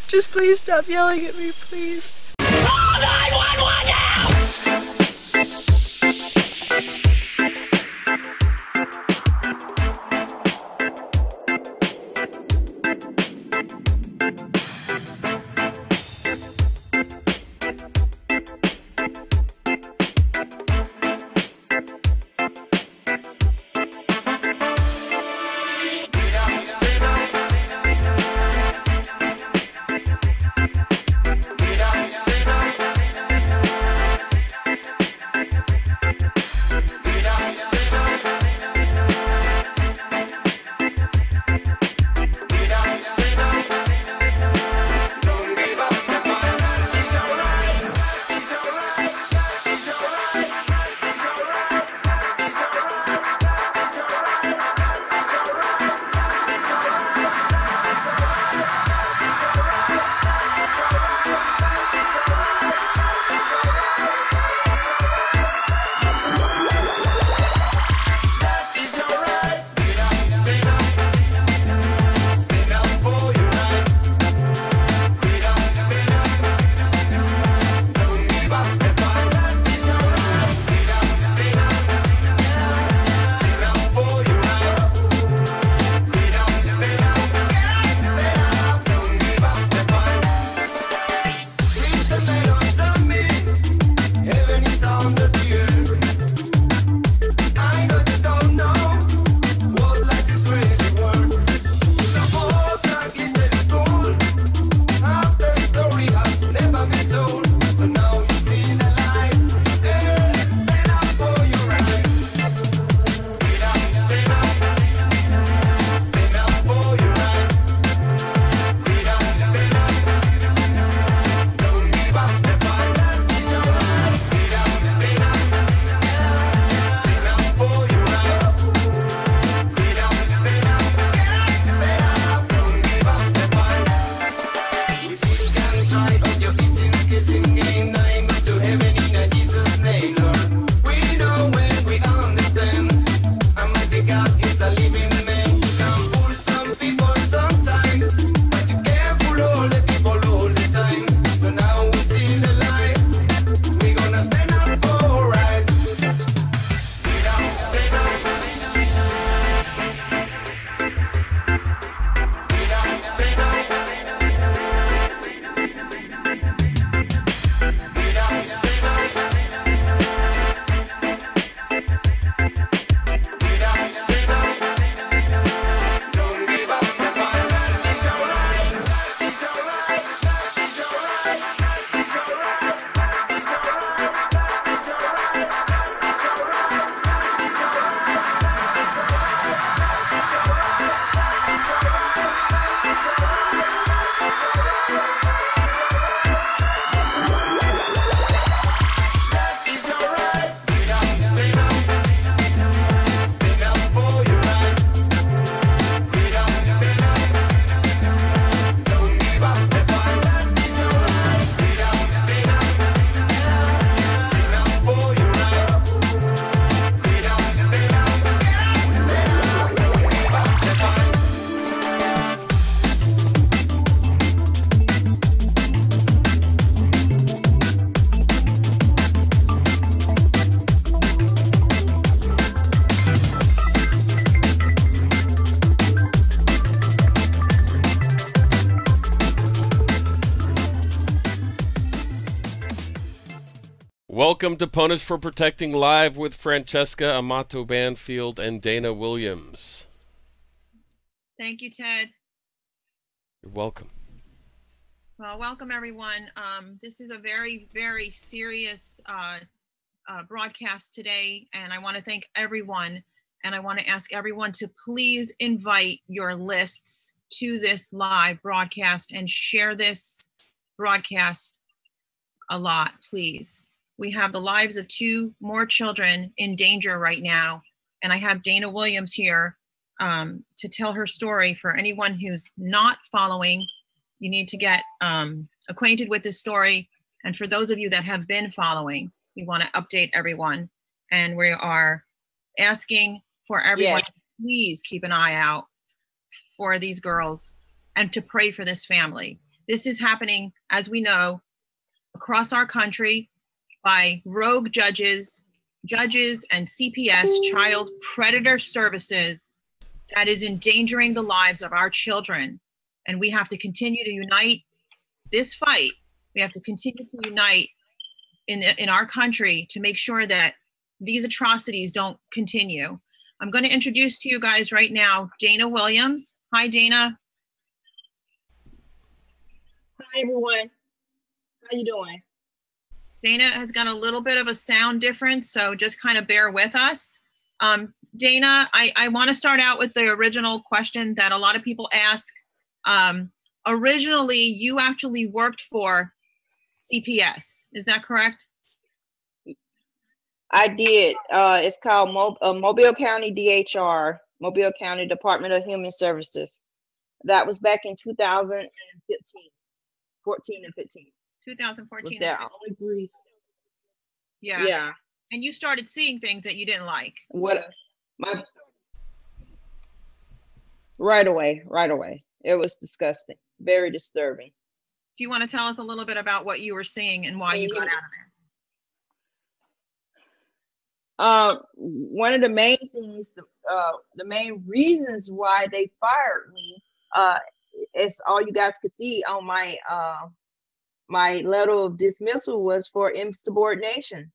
Just please stop yelling at me, please. Call 911 now! Welcome to Ponies for Protecting Live with Francesca, Amato-Banfield, and Dana Williams. Thank you, Ted. You're welcome. Well, welcome everyone. This is a very, very serious broadcast today, and I want to thank everyone, and I want to ask everyone to please invite your lists to this live broadcast and share this broadcast a lot, please. We have the lives of 2 more children in danger right now, and I have Dana Williams here to tell her story. For anyone who's not following, you need to get acquainted with this story, and for those of you that have been following, we want to update everyone, and we are asking for everyone to please keep an eye out for these girls and to pray for this family. This is happening, as we know, across our country by rogue judges and CPS, child predator services, that is endangering the lives of our children. And we have to continue to unite this fight. We have to continue to unite in our country to make sure that these atrocities don't continue. I'm going to introduce to you guys right now Dana Williams. Hi, Dana. Hi, everyone. How you doing? Dana has got a little bit of a sound difference, so just kind of bear with us. Dana, I want to start out with the original question that a lot of people ask. Originally, you actually worked for CPS. Is that correct? I did. It's called Mobile County DHR, Mobile County Department of Human Services. That was back in 2015, 14 and 15. 2014. Was only brief. Yeah. Yeah. And you started seeing things that you didn't like. Right away. It was disgusting. Very disturbing. Do you want to tell us a little bit about what you were seeing and why you got out of there? One of the main things, the main reasons why they fired me, as all you guys could see on my letter of dismissal, was for insubordination.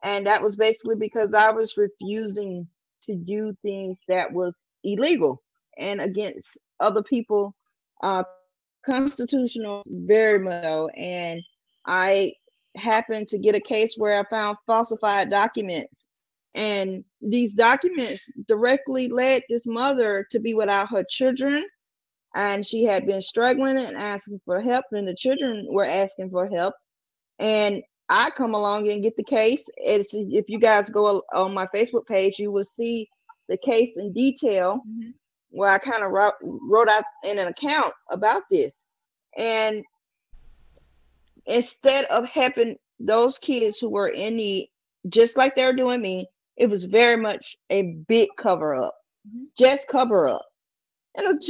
And that was basically because I was refusing to do things that was illegal and against other people, constitutional, very much so. And I happened to get a case where I found falsified documents. And these documents directly led this mother to be without her children. And she had been struggling and asking for help, and the children were asking for help. And I come along and get the case. If you guys go on my Facebook page, you will see the case in detail, where I kind of wrote out in an account about this. And instead of helping those kids who were in need, just like they're doing me, it was very much a big cover up, just cover up.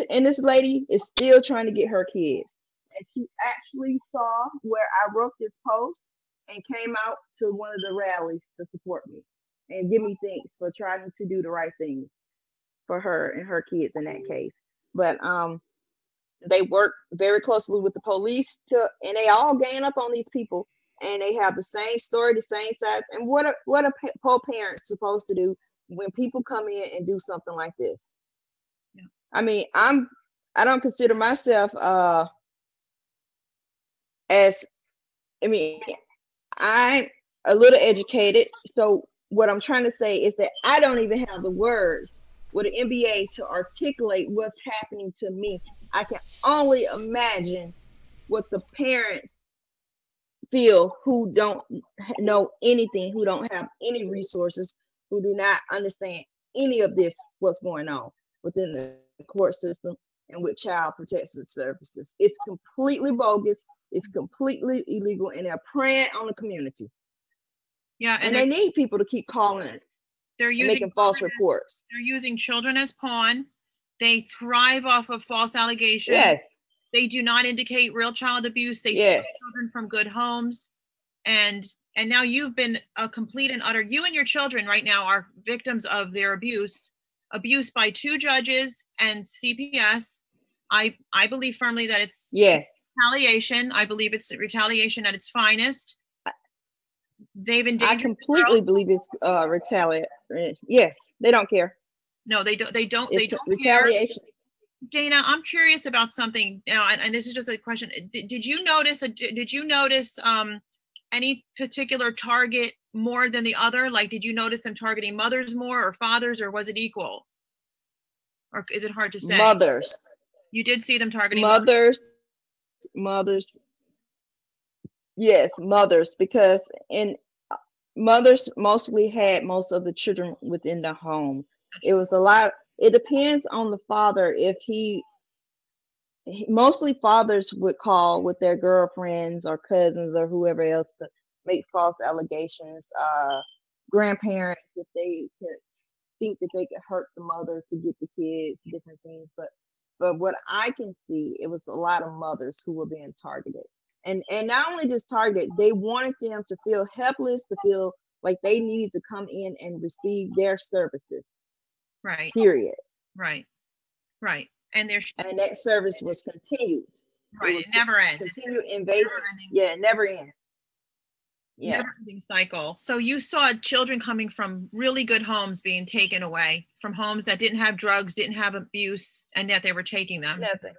And this lady is still trying to get her kids. And she actually saw where I wrote this post and came out to one of the rallies to support me and give me thanks for trying to do the right thing for her and her kids in that case. But they work very closely with the police and they all gang up on these people, and they have the same story, the same sides. And what a poor parent's supposed to do when people come in and do something like this? Yeah. I mean, I don't consider myself I'm a little educated. So what I'm trying to say is that I don't even have the words with an MBA to articulate what's happening to me. I can only imagine what the parents feel who don't know anything, who don't have any resources, who do not understand any of this, what's going on within the court system and with child protection services. It's completely bogus. It's completely illegal, and they're preying on the community. Yeah, and they need people to keep calling. They're making false reports. They're using children as pawn. They thrive off of false allegations. Yes. They do not indicate real child abuse. They steal children from good homes. And now you've been a complete and utter, you and your children right now are victims of their abuse by two judges and CPS. I believe firmly that it's retaliation. I believe it's retaliation at its finest. They've endangered. I completely believe it's retaliation. Yes, they don't care. No, they don't. They don't retaliation. Care. Dana, I'm curious about something now, and this is just a question. Did you notice any particular target more than the other? Like, did you notice them targeting mothers more or fathers, or was it equal? Or is it hard to say? Mothers. You did see them targeting mothers. Yes, mothers, because mothers mostly had most of the children within the home. It was a lot. It depends on the father. If mostly fathers would call with their girlfriends or cousins or whoever else to make false allegations. Grandparents, if they could think that they could hurt the mother to get the kids, different things. But But what I can see, it was a lot of mothers who were being targeted. And not only just targeted, they wanted them to feel helpless, to feel like they needed to come in and receive their services. Right. Period. Right. Right. And that service was continued. Right. It never ends. Continued invasive. Yeah, it never ends. Yeah. Never ending cycle. So you saw children coming from really good homes being taken away, from homes that didn't have drugs, didn't have abuse, and yet they were taking them. Nothing.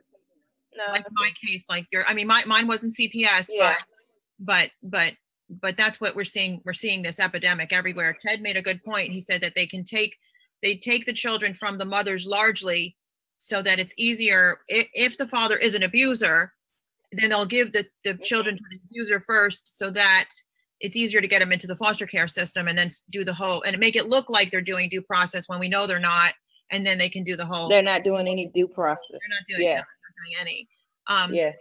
No. Like my case, like I mean, mine wasn't CPS, yeah. but that's what we're seeing. We're seeing this epidemic everywhere. Ted made a good point. He said that they take the children from the mothers largely, so that it's easier if the father is an abuser, then they'll give the children to the abuser first, so that it's easier to get them into the foster care system, and then do the whole, and make it look like they're doing due process when we know they're not, and then they can do the whole. They're not doing any due process. They're not doing, yeah. Not doing any. Yeah.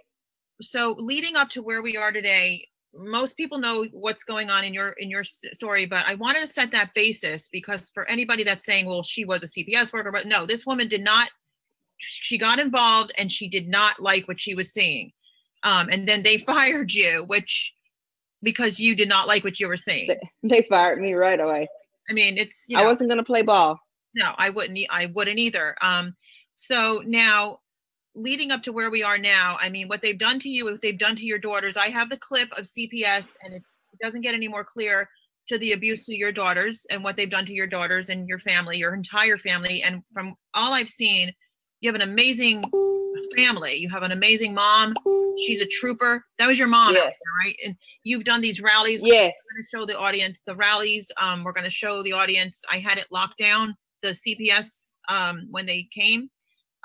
So leading up to where we are today, most people know what's going on in your story, but I wanted to set that basis, because for anybody that's saying, well, she was a CPS worker, but no, this woman did not. She got involved and she did not like what she was seeing, and then they fired you, because you did not like what you were seeing. They fired me right away. I mean, it's, I wasn't going to play ball. No, I wouldn't either. So now, leading up to where we are now, I mean, what they've done to you, if they've done to your daughters, I have the clip of CPS, and it doesn't get any more clear to the abuse to your daughters and what they've done to your daughters and your family, your entire family. And from all I've seen, you have an amazing family. You have an amazing mom. She's a trooper. That was your mom, yes. Right? And you've done these rallies. Yes. We're going to show the audience the rallies. We're going to show the audience. I had it locked down, the CPS, when they came.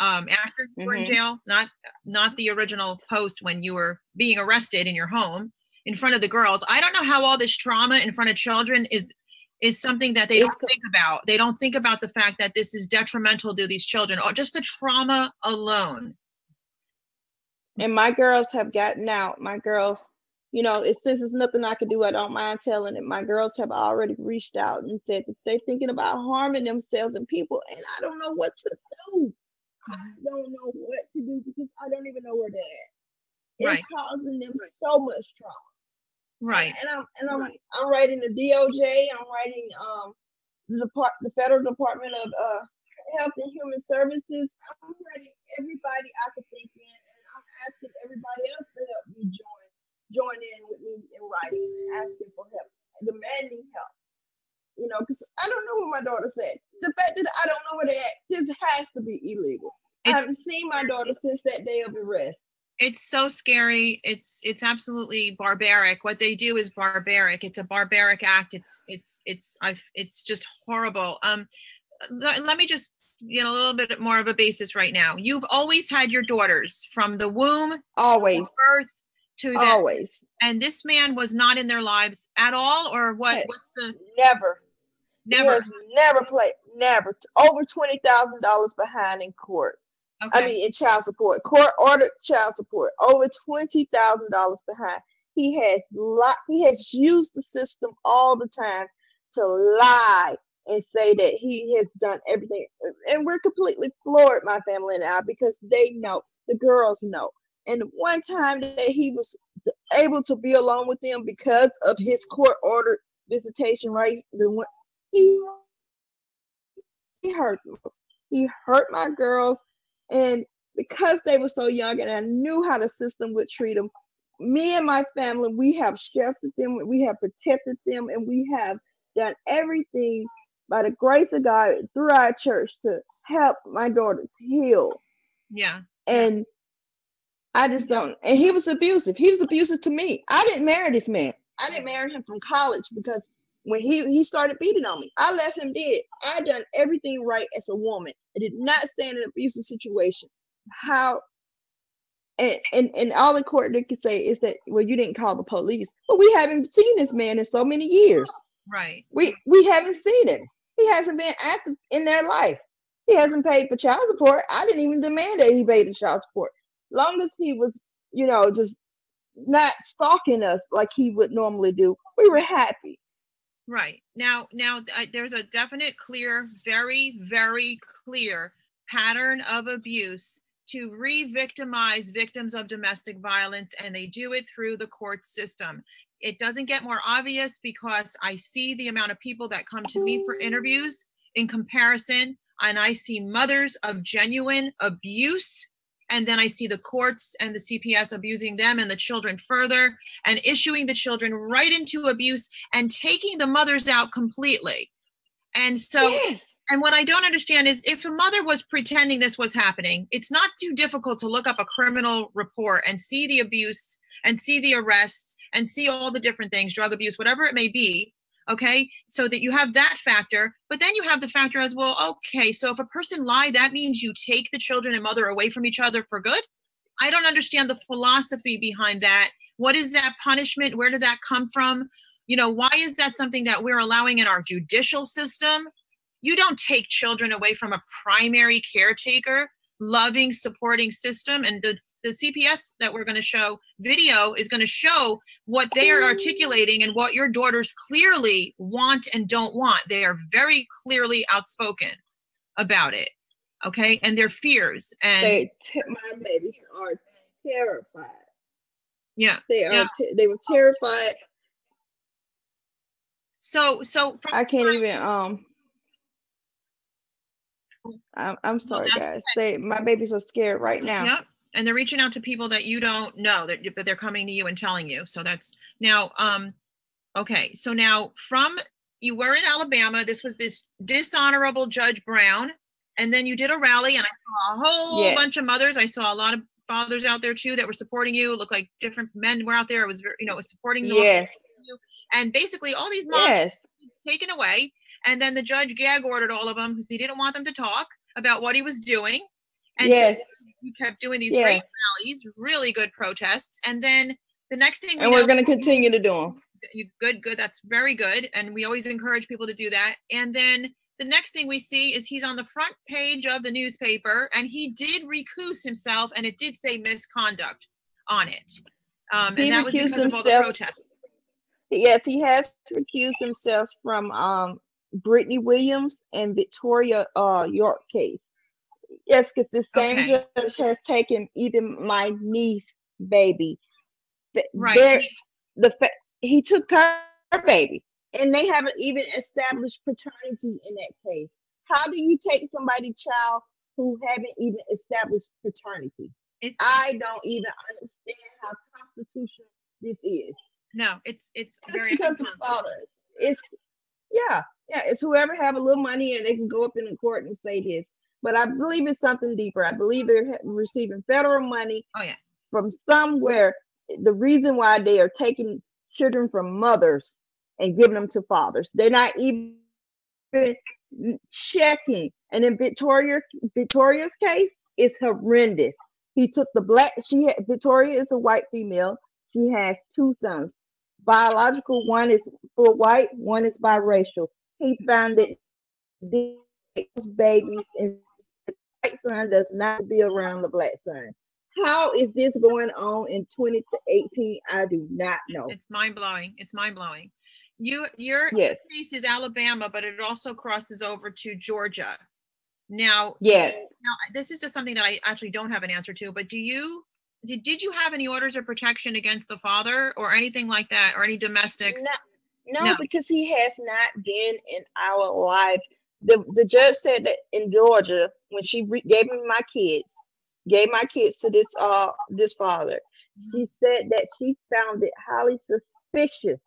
After you were in jail, not the original post when you were being arrested in your home in front of the girls. I don't know how all this trauma in front of children is something that they don't think about. They don't think about the fact that this is detrimental to these children, or just the trauma alone. And my girls have gotten out. My girls, since it's nothing I can do, I don't mind telling it. My girls have already reached out and said that they're thinking about harming themselves and people, and I don't know what to do. I don't know what to do, because I don't even know where they're at. It's causing them so much trauma. Right. And I'm writing the DOJ. I'm writing the Federal Department of Health and Human Services. I'm writing everybody I could think in, and I'm asking everybody else to help me join in with me in writing and asking for help, demanding help. Because I don't know what my daughter said. The fact that I don't know where they're at, this has to be illegal. I haven't seen my daughter since that day of arrest. It's so scary. It's absolutely barbaric. What they do is barbaric. It's a barbaric act. It's just horrible. Let me just get a little bit more of a basis right now. You've always had your daughters from the womb, always, birth to always. And this man was not in their lives at all, or what? What's the never? Never played. Never. Over $20,000 behind in court. Okay. I mean, in child support, court-ordered child support, over $20,000 behind. He has used the system all the time to lie and say that he has done everything. And we're completely floored, my family and I, because they know, the girls know. And one time that he was able to be alone with them because of his court-ordered visitation rights, he hurt us. He hurt my girls. And because they were so young and I knew how the system would treat them, me and my family, we have sheltered them, we have protected them, and we have done everything by the grace of God through our church to help my daughters heal. Yeah. And I just don't, and he was abusive. He was abusive to me. I didn't marry this man. I didn't marry him from college because when he started beating on me, I left him dead. I done everything right as a woman. I did not stay in an abusive situation. How, and all the court could say is that, well, you didn't call the police. But we haven't seen this man in so many years. Right. We haven't seen him. He hasn't been active in their life. He hasn't paid for child support. I didn't even demand that he paid the child support. Long as he was, just not stalking us like he would normally do, we were happy. Right. Now, there's a definite, clear, very, very clear pattern of abuse to re-victimize victims of domestic violence, and they do it through the court system. It doesn't get more obvious because I see the amount of people that come to me for interviews in comparison, and I see mothers of genuine abuse, and then I see the courts and the CPS abusing them and the children further, and issuing the children right into abuse and taking the mothers out completely. And so, yes. And what I don't understand is, if a mother was pretending this was happening, it's not too difficult to look up a criminal report and see the abuse and see the arrests and see all the different things, drug abuse, whatever it may be. Okay, so that you have that factor, but then you have the factor as well. Okay, so if a person lied, that means you take the children and mother away from each other for good? I don't understand the philosophy behind that. What is that punishment? Where did that come from? You know, why is that something that we're allowing in our judicial system? You don't take children away from a primary caretaker, loving, supporting system. And the CPS that we're going to show video is going to show what they are articulating and what your daughters clearly want and don't want. They are very clearly outspoken about it. Okay. And their fears. And my babies are terrified. Yeah. They were terrified. So I can't even, I'm sorry, guys. My babies are scared right now. Yep. And they're reaching out to people that you don't know, but they're coming to you and telling you. So that's now, okay. So now you were in Alabama. This was this dishonorable Judge Brown. And then you did a rally, and I saw a whole bunch of mothers. I saw a lot of fathers out there too that were supporting you. It looked like different men were out there. It was, supporting you. Yes. And basically all these moms taken away. And then the judge gag ordered all of them because he didn't want them to talk about what he was doing. And so he kept doing these great rallies, really good protests. And then the next thing we're going to continue to do them. Good. That's very good. And we always encourage people to do that. And then the next thing we see is he's on the front page of the newspaper, and he did recuse himself, and it did say misconduct on it. And that was because of all the protests. Yes, he has recused himself from Brittany Williams and Victoria York case. Yes, because the same judge has taken even my niece baby. Right. He took her baby, and they haven't even established paternity in that case. How do you take somebody's child who haven't even established paternity? I don't even understand how constitutional this is. No, it's very because the father. It's whoever have a little money and they can go up in the court and say this. But I believe it's something deeper. I believe they're receiving federal money from somewhere. The reason why they are taking children from mothers and giving them to fathers, they're not even checking. And in Victoria's case, it's horrendous. He took Victoria is a white female. She has two sons. Biological, one is full white, one is biracial. He found that these babies and the white son does not be around the black son. How is this going on in 2018? I do not know. It's mind-blowing. Your case is Alabama, but it also crosses over to Georgia. Now, this is just something that I actually don't have an answer to, but did you have any orders of protection against the father or anything like that, or any domestics? No, because he has not been in our life. The judge said that in Georgia, when she gave my kids to this father, she said that she found it highly suspicious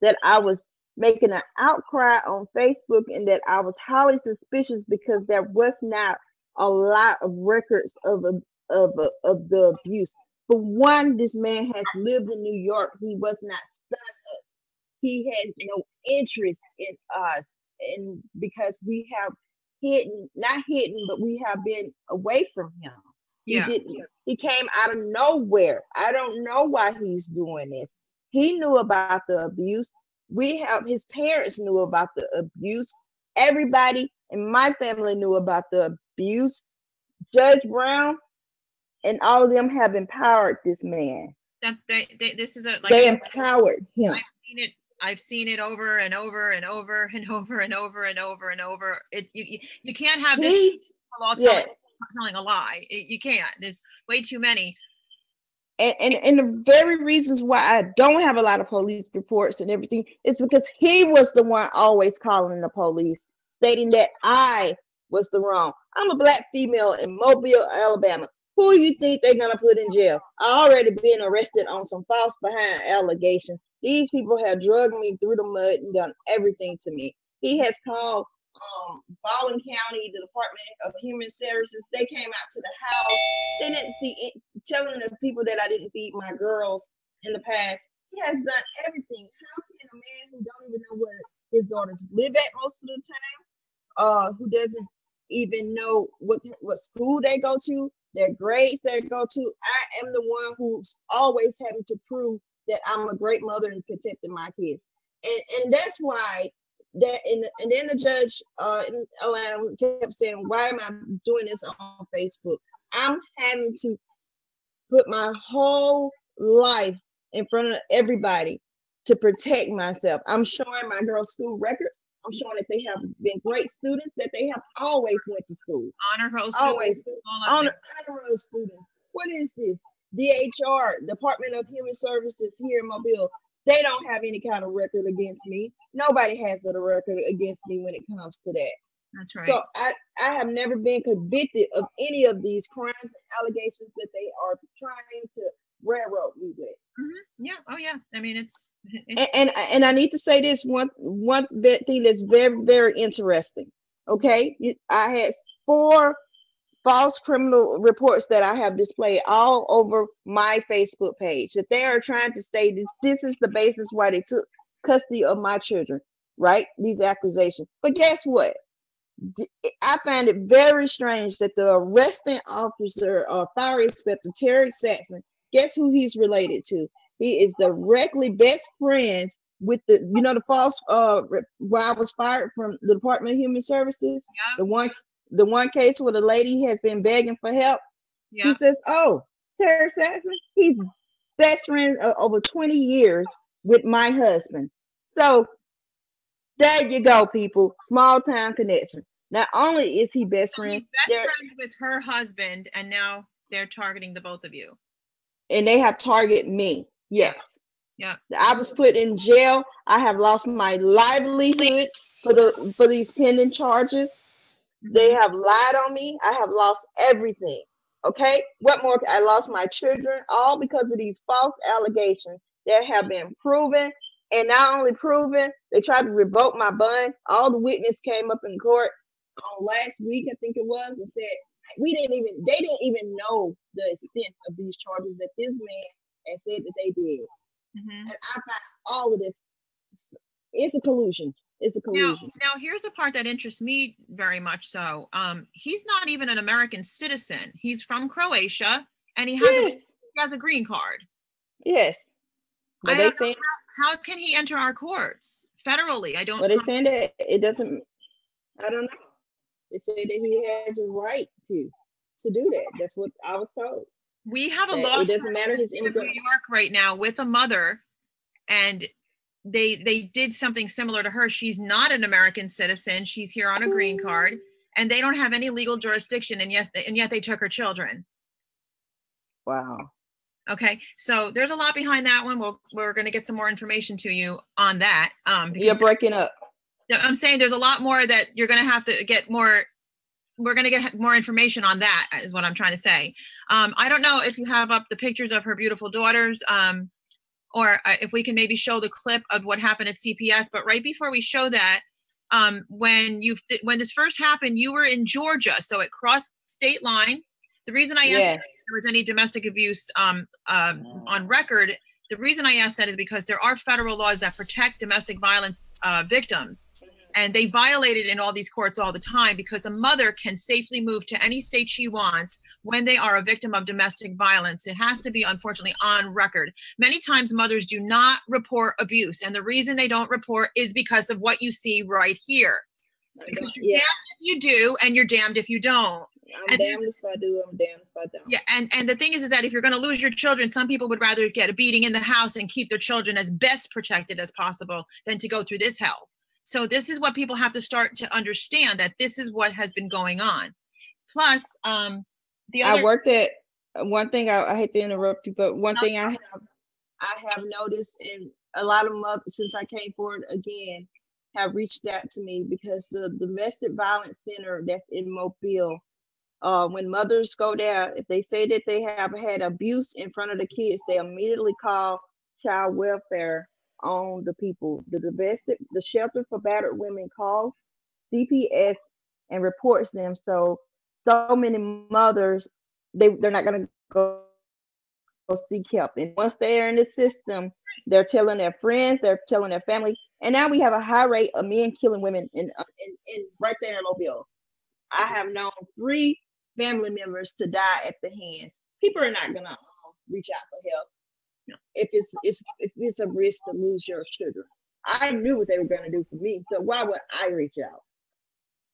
that I was making an outcry on Facebook, and that I was highly suspicious because there was not a lot of records of the abuse. For one, this man has lived in New York. He was not stunned us. He had no interest in us, and because we have but we have been away from him. He came out of nowhere. I don't know why he's doing this. He knew about the abuse. His parents knew about the abuse. Everybody in my family knew about the abuse. Judge Brown and all of them have empowered this man. They empowered him. I've seen it over and over and over and over and over and over and over. You can't have this. telling a lie. You can't. There's way too many. And the very reasons why I don't have a lot of police reports and everything is because he was the one always calling the police, stating that I was the wrong. I'm a black female in Mobile, Alabama. Who you think they're gonna put in jail? I already been arrested on some false behind allegations. These people have drugged me through the mud and done everything to me. He has called Baldwin County, the Department of Human Services. They came out to the house. They didn't see it, telling the people that I didn't feed my girls in the past. He has done everything. How can a man who don't even know where his daughters live at most of the time, who doesn't even know what school they go to, their grades they go to? I am the one who's always having to prove that I'm a great mother and protecting my kids, and that's why. And then the judge in Atlanta kept saying, why am I doing this on Facebook? I'm having to put my whole life in front of everybody to protect myself. I'm showing my girls' school records. I'm showing that they have been great students, that they have always went to school. Honor roll always students. Honor roll students. What is this? DHR, Department of Human Services here in Mobile. They don't have any kind of record against me. Nobody has a record against me when it comes to that. That's right. So I have never been convicted of any of these crimes and allegations that they are trying to railroad me with. Mm-hmm. Yeah. Oh yeah. I mean, it's and I need to say this one thing that's very, very interesting. Okay, I had 4 false criminal reports that I have displayed all over my Facebook page, that they are trying to say this is the basis why they took custody of my children, right? These accusations. But guess what? I find it very strange that the arresting officer, Fire Inspector Terry Saxon, guess who he's related to? He is directly best friends with the false, where I was fired from the Department of Human Services, yeah. The one case where the lady has been begging for help. Yeah. He says, oh, Terry Saxon, he's best friend over 20 years with my husband. So there you go, people. Small town connection. Not only is he best friend, he's best friend with her husband, and now they're targeting the both of you. And they have targeted me. Yes. Yeah. I was put in jail. I have lost my livelihood for these pending charges. They have lied on me. I have lost everything. Okay? What more? I lost my children, all because of these false allegations that have been proven. And not only proven, they tried to revoke my bond. All the witnesses came up in court last week, I think it was, and said they didn't even know the extent of these charges that this man had said that they did. Mm-hmm. And I find all of this, it's a collusion. It's a collusion. Now here's a part that interests me very much so. He's not even an American citizen. He's from Croatia, and he has a green card. Yes. I don't know how can he enter our courts federally? I don't. But they're saying that it doesn't. I don't know. They say that he has a right to do that. That's what I was told. We have a lawsuit it doesn't matter his in New York right now with a mother, and they did something similar to her. She's not an American citizen. She's here on a green card, and they don't have any legal jurisdiction. And yet they took her children. Wow. Okay, so there's a lot behind that one. We're going to get some more information to you on that. You're breaking up. I'm saying there's a lot more that you're going to have to get more. We're going to get more information on that, is what I'm trying to say. I don't know if you have up the pictures of her beautiful daughters, or if we can maybe show the clip of what happened at CPS. But right before we show that, when this first happened, you were in Georgia, so it crossed state line. The reason I asked if there was any domestic abuse on record, the reason I asked that is because there are federal laws that protect domestic violence victims, and they violate it in all these courts all the time, because a mother can safely move to any state she wants when they are a victim of domestic violence. It has to be, unfortunately, on record. Many times mothers do not report abuse, and the reason they don't report is because of what you see right here. Because you're damned if you do, and you're damned if you don't. I'm damned if I do, I'm damned if I don't. Yeah, and the thing is that if you're going to lose your children, some people would rather get a beating in the house and keep their children as best protected as possible than to go through this hell. So this is what people have to start to understand, that this is what has been going on. Plus, the other. I worked at one thing. I hate to interrupt you, but one thing I have noticed, and a lot of mothers since I came forward again have reached out to me because the domestic violence center that's in Mobile, when mothers go there, if they say that they have had abuse in front of the kids, they immediately call child welfare on the people. The shelter for battered women calls CPS and reports them. So many mothers, they're not going to go seek help. And once they're in the system, they're telling their friends, they're telling their family. And now we have a high rate of men killing women in right there in Mobile. I have known 3 family members to die at the hands. People are not gonna reach out for help if it's a risk to lose your children. I knew what they were gonna do for me, so why would I reach out?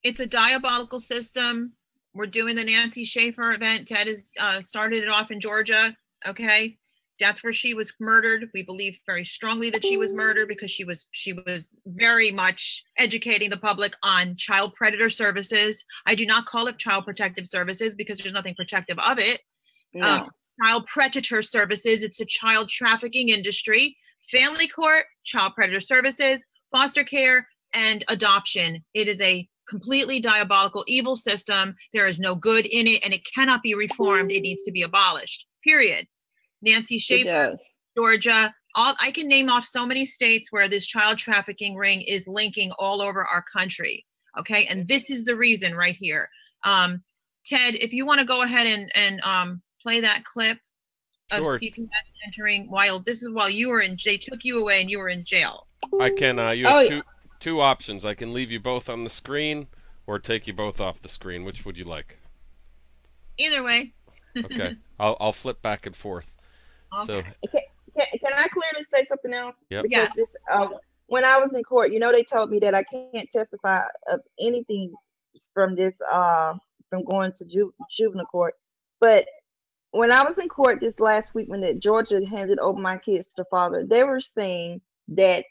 It's a diabolical system. We're doing the Nancy Schaefer event. Ted has started it off in Georgia. Okay, that's where she was murdered. We believe very strongly that she was murdered because she was very much educating the public on child predator services. I do not call it child protective services because there's nothing protective of it. No. Child predator services. It's a child trafficking industry. Family court, child predator services, foster care, and adoption. It is a completely diabolical, evil system. There is no good in it, and it cannot be reformed. It needs to be abolished. Period. Nancy Schaefer, Georgia. I can name off so many states where this child trafficking ring is linking all over our country. Okay, and this is the reason right here. Ted, if you want to go ahead and play that clip of CPS entering while you were in. They took you away and you were in jail. I can. You have two options. I can leave you both on the screen or take you both off the screen. Which would you like? Either way. Okay, I'll flip back and forth. Okay. So can I clearly say something else? Yep. Because this, when I was in court, they told me that I can't testify of anything from this from going to juvenile court. But when I was in court this last week, when Georgia handed over my kids to the father, they were saying that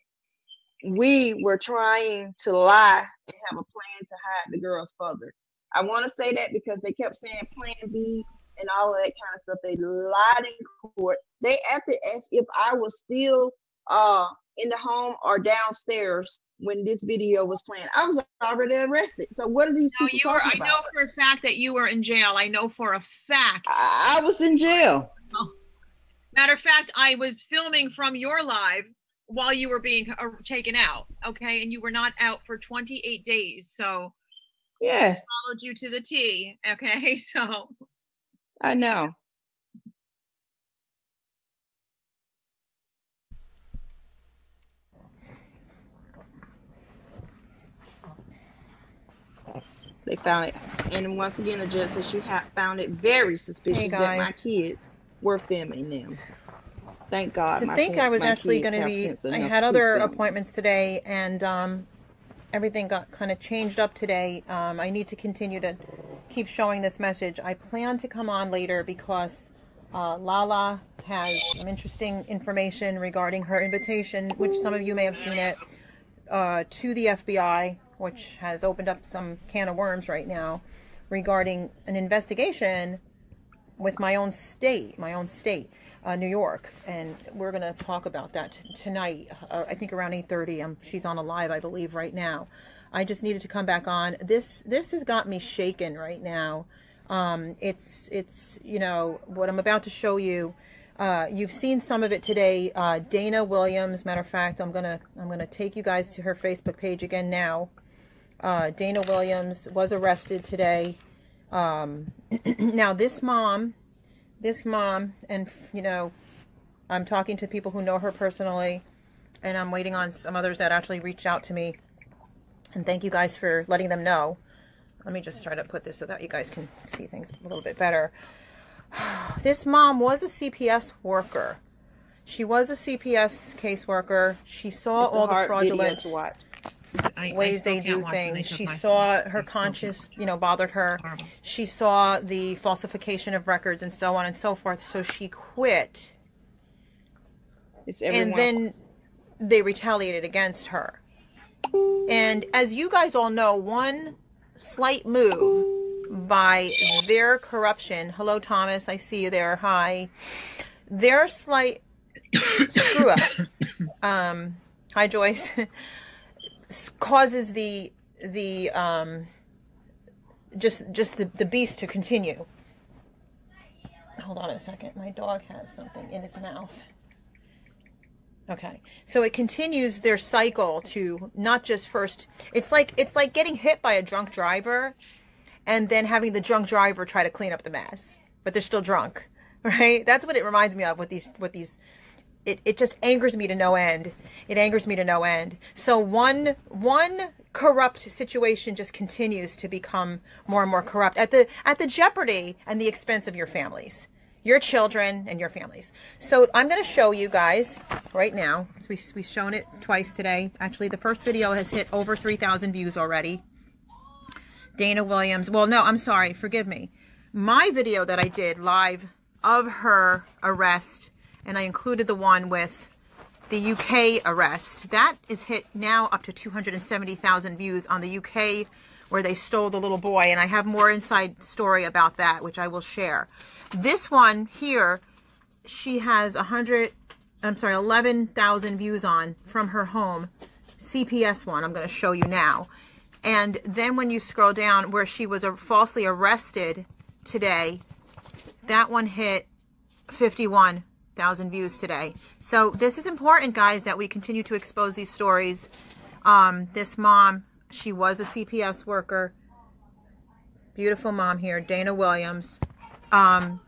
we were trying to lie and have a plan to hide the girl's father. I want to say that because they kept saying Plan B and all of that kind of stuff. They lied in court. They acted as if I was still in the home or downstairs when this video was playing. I was already arrested. So what are these people talking about? I know for a fact that you were in jail. I know for a fact. I was in jail. Oh. Matter of fact, I was filming from your live while you were being taken out. Okay, and you were not out for 28 days. So yes, I followed you to the T. Okay, so I know. They found it, and once again, the judge said she found it very suspicious that my kids were filming them. Thank God. To think I was actually going to be. I had other appointments today, and everything got kind of changed up today. I need to continue to keep showing this message. I plan to come on later because Lala has some interesting information regarding her invitation, which some of you may have seen it, to the FBI, which has opened up some can of worms right now regarding an investigation with my own state, New York, and we're going to talk about that tonight. I think around 8:30. She's on a live, I believe, right now. I just needed to come back on. This has got me shaken right now. It's what I'm about to show you. You've seen some of it today. Dana Williams. Matter of fact, I'm gonna take you guys to her Facebook page again now. Dana Williams was arrested today. Now this mom, and I'm talking to people who know her personally, and I'm waiting on some others that actually reached out to me. And thank you guys for letting them know. Let me just try to put this so that you guys can see things a little bit better. This mom was a CPS worker. She was a CPS caseworker. She saw all the fraudulent ways they do things. She saw her conscience, bothered her. She saw the falsification of records and so on and so forth. So she quit. And then they retaliated against her. And as you guys all know, one slight move by their corruption. Hello, Thomas. I see you there. Hi. Their slight screw up. Hi, Joyce. Causes the beast to continue. Hold on a second. My dog has something in his mouth. Okay, so it continues their cycle to not just first. It's like getting hit by a drunk driver, and then having the drunk driver try to clean up the mess, but they're still drunk, right? That's what it reminds me of with these. It just angers me to no end. It angers me to no end. So one corrupt situation just continues to become more and more corrupt at the jeopardy and the expense of your families, your children and your families. So I'm going to show you guys right now. We've shown it twice today. Actually, the first video has hit over 3,000 views already. Dana Williams. Well, no, I'm sorry. Forgive me. My video that I did live of her arrest, and I included the one with the UK arrest, that is hit now up to 270,000 views on the UK, where they stole the little boy. And I have more inside story about that, which I will share. This one here, she has 11,000 views on from her home. CPS one, I'm going to show you now. And then when you scroll down where she was falsely arrested today, that one hit 51,000 views today. So this is important, guys, that we continue to expose these stories. This mom, she was a CPS worker. Beautiful mom here, Dana Williams. And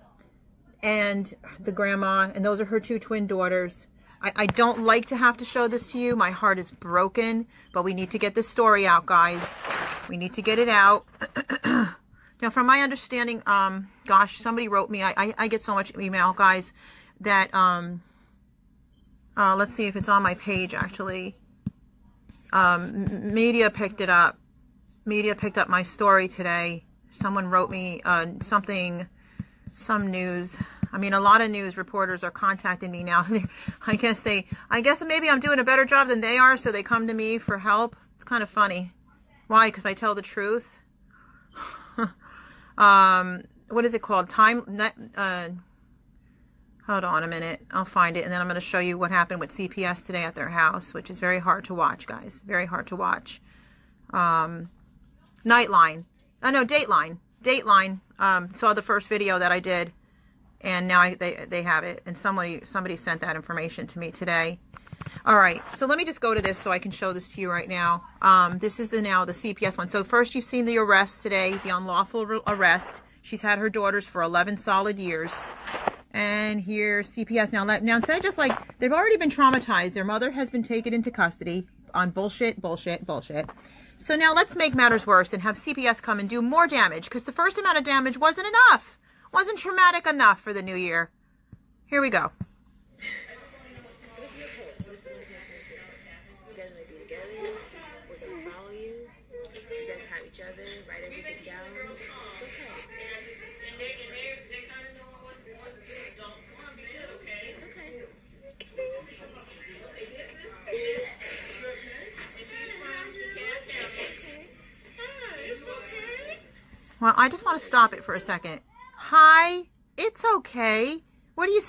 the grandma, and those are her two twin daughters. I don't like to have to show this to you. My heart is broken, but we need to get this story out, guys. We need to get it out. Now, from my understanding, gosh, somebody wrote me. I get so much email, guys, that, let's see if it's on my page, actually. Media picked it up. Media picked up my story today. Someone wrote me some news. I mean, a lot of news reporters are contacting me now. I guess maybe I'm doing a better job than they are, so they come to me for help. It's kind of funny. Why? Because I tell the truth. What is it called? Hold on a minute. I'll find it, and then I'm going to show you what happened with CPS today at their house, which is very hard to watch, guys. Very hard to watch. Nightline. Oh, no, Dateline. Dateline saw the first video that I did, and now they have it, and somebody sent that information to me today. All right, so let me just go to this so I can show this to you right now. This is now the CPS one. So first you've seen the arrest today, the unlawful arrest. She's had her daughters for 11 solid years. And here, CPS. Now instead of just like, they've already been traumatized. Their mother has been taken into custody on bullshit. So now let's make matters worse and have CPS come and do more damage, because the first amount of damage wasn't enough. Wasn't traumatic enough for the new year. Here we go. Listen. You guys might be together. We're going to follow you. You guys have each other. Write everything down. It's okay. It's okay. Well, I just want to stop it for a second. Hi, it's okay. What are you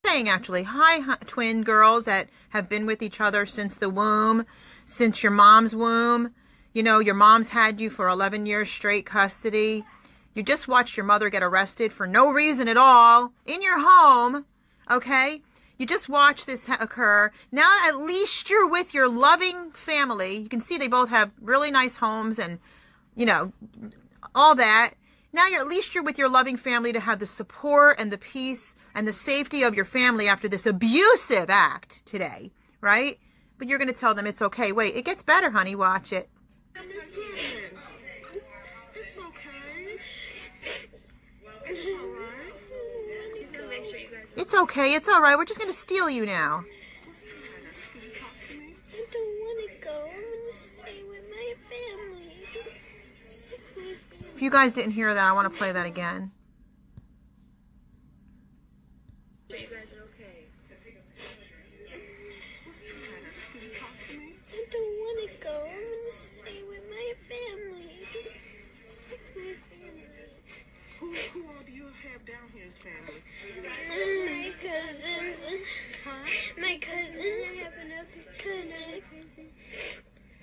saying, actually? Hi, twin girls that have been with each other since the womb, since your mom's womb. You know, your mom's had you for 11 years straight custody. You just watched your mother get arrested for no reason at all in your home, okay? You just watched this occur. Now at least you're with your loving family. You can see they both have really nice homes and, you know, all that. Now at least you're with your loving family to have the support and the peace and the safety of your family after this abusive act today, right? But you're going to tell them it's okay. Wait, it gets better, honey. Watch it. It's okay. It's all right. She's going to make sure you guys... It's okay. It's all right. We're just going to steal you now. I don't want to go. I'm going to stay with my family. If you guys didn't hear that, I want to play that again. You guys are okay. I don't want to go. I'm going to stay with my family. his family? My cousins. My cousins. I have another cousin.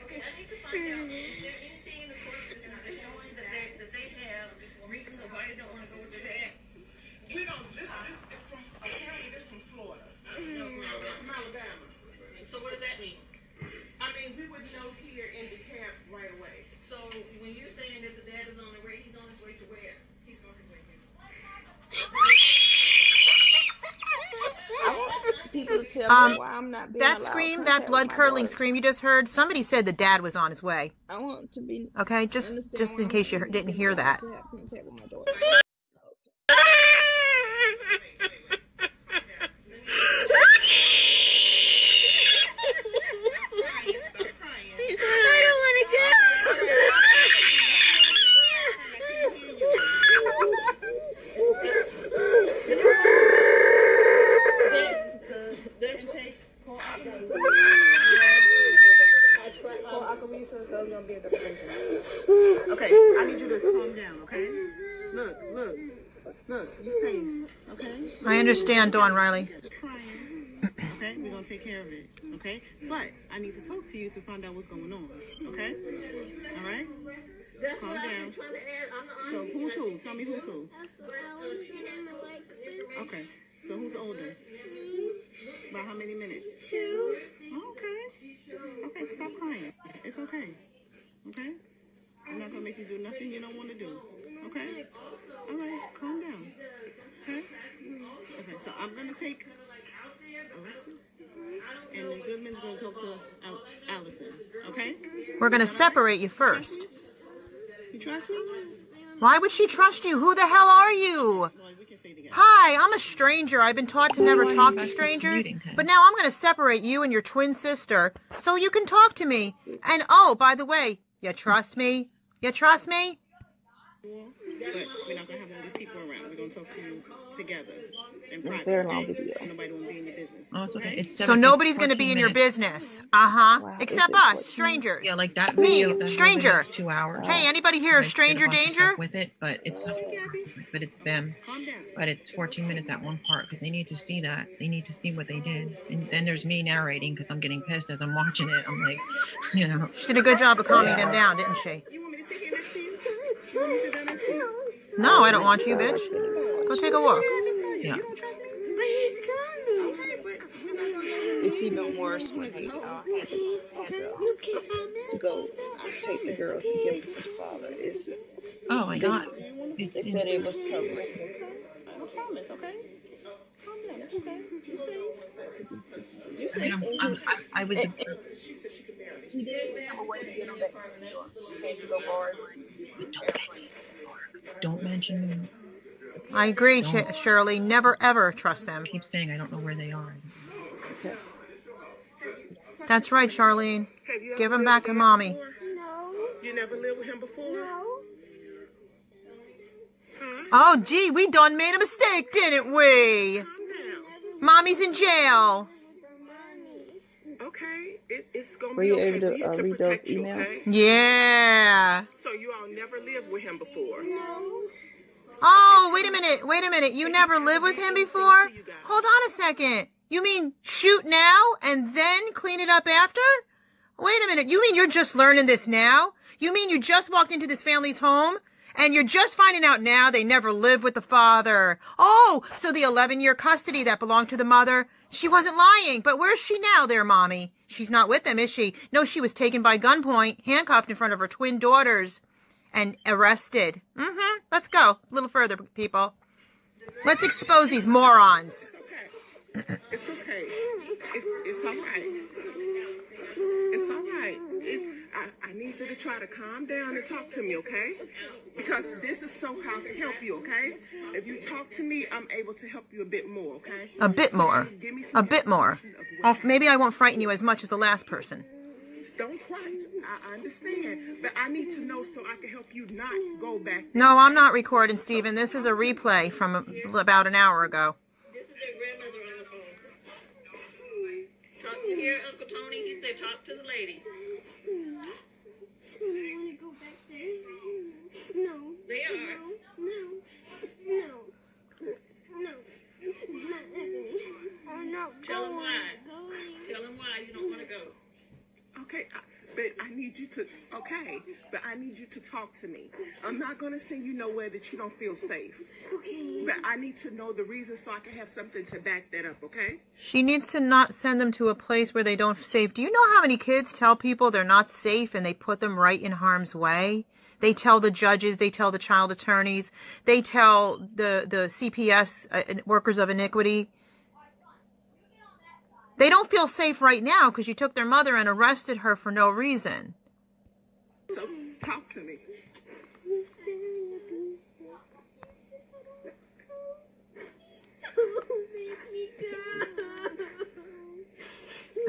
Okay, I need to find out if there's anything in the court system that's showing that they have reasons of why they don't want to go with their dad. We don't. This from Florida. From Alabama. So what does that mean? I mean, we would know here in DeKalb right away. So when you're saying that the dad is on the way, he's on his way to where? He's on his way here. I want people to tell me why I'm not being that allowed scream, contact that with blood my curdling daughters. scream you just heard, somebody said the dad was on his way. I want to be. Okay, just in case you didn't hear that. To have contact with my daughters. I don't want to go. Okay, I need you to calm down, okay? Look, you safe, okay? I understand, Dawn Riley. Crying, okay? We're gonna take care of it, okay? But I need to talk to you to find out what's going on, okay? All right? Calm down. So who's who? Tell me who's who. Okay. So who's older? By how many minutes? 2. Okay. Okay, stop crying. It's okay. Okay? I'm not gonna make you do nothing you don't want to do. Okay? All right, calm down. Okay? Okay, so I'm gonna take Alexis, and the Goodman's gonna talk to Allison. Okay? We're going to separate you first. You trust me? Why would she trust you? Who the hell are you? Well, we can stay together. Hi, I'm a stranger. I've been taught to never talk to strangers. But now I'm going to separate you and your twin sister so you can talk to me. And oh, by the way, you trust me? You trust me? But we're not gonna have all these people around. We're gonna talk to you together in It's private. very long Okay? video. So nobody won't be in your business. Oh, it's okay. It's So nobody's going to be in your business. Uh-huh. Wow, Except is it us, 14? strangers. Yeah, like that Me, video. That stranger. Is 2 hours. Hey, anybody here a They did stranger bunch of danger? stuff with it, but it's not. But it's them. Calm down. But it's 14 minutes at one part because they need to see that. They need to see what they did. And then there's me narrating because I'm getting pissed as I'm watching it. I'm like, you know. She did a good job of calming them down, didn't she? You want me to sit here next to you? You want me to sit down next to you? No, I don't want you, bitch. Go take a walk. Yeah. You don't trust me? But he's coming. Okay, but we're not gonna. It's even worse when he had to go take the girls and give them to the father. It's, Oh my God. they It's said it was covering. I promise, okay? Calm down. It's okay. You safe. You I mean, safe. I was. She said she could barely. He did have a way to get them back to New York. He had to go far. Don't mention. I agree, Shirley. Never, ever trust them. Keep saying I don't know where they are. That's right, Charlene. Have you Give ever him lived back to with him mommy. before? No. You never lived with him before? No. Oh, gee, we done made a mistake, didn't we? Calm down. Mommy's in jail. Okay, it's gonna Were be you okay. able to, We're here to read those protect you, emails? okay? Yeah. So you all never lived with him before? No. Oh, wait a minute. You never lived with him before? Hold on a second. You mean shoot now and then clean it up after? Wait a minute. You mean you're just learning this now? You mean you just walked into this family's home and you're just finding out now they never lived with the father? Oh, so the 11-year custody that belonged to the mother, she wasn't lying. But where's she now there, Mommy? She's not with them, is she? No, she was taken by gunpoint, handcuffed in front of her twin daughters, and arrested. Let's go. A little further, people. Let's expose these morons. It's okay. It's okay. It's all right. It's all right. I need you to try to calm down and talk to me, okay? Because this is so how I can help you, okay? If you talk to me, I'm able to help you a bit more, okay? A bit more. A bit more. Maybe I won't frighten you as much as the last person. Don't cry. I understand. But I need to know so I can help you not go back. No, I'm not recording, Stephen. This is a replay from about an hour ago. This is their grandmother on the phone. Talk to here, Uncle Tony. He said talk to the lady. I don't want to go back there. No. They are. No. No. you to, okay, but I need you to talk to me. I'm not going to send you nowhere that you don't feel safe. Okay. But I need to know the reason so I can have something to back that up, okay? She needs to not send them to a place where they don't feel safe. Do you know how many kids tell people they're not safe and they put them right in harm's way? They tell the judges, they tell the child attorneys, they tell the CPS, workers of iniquity. They don't feel safe right now because you took their mother and arrested her for no reason. So, talk to me.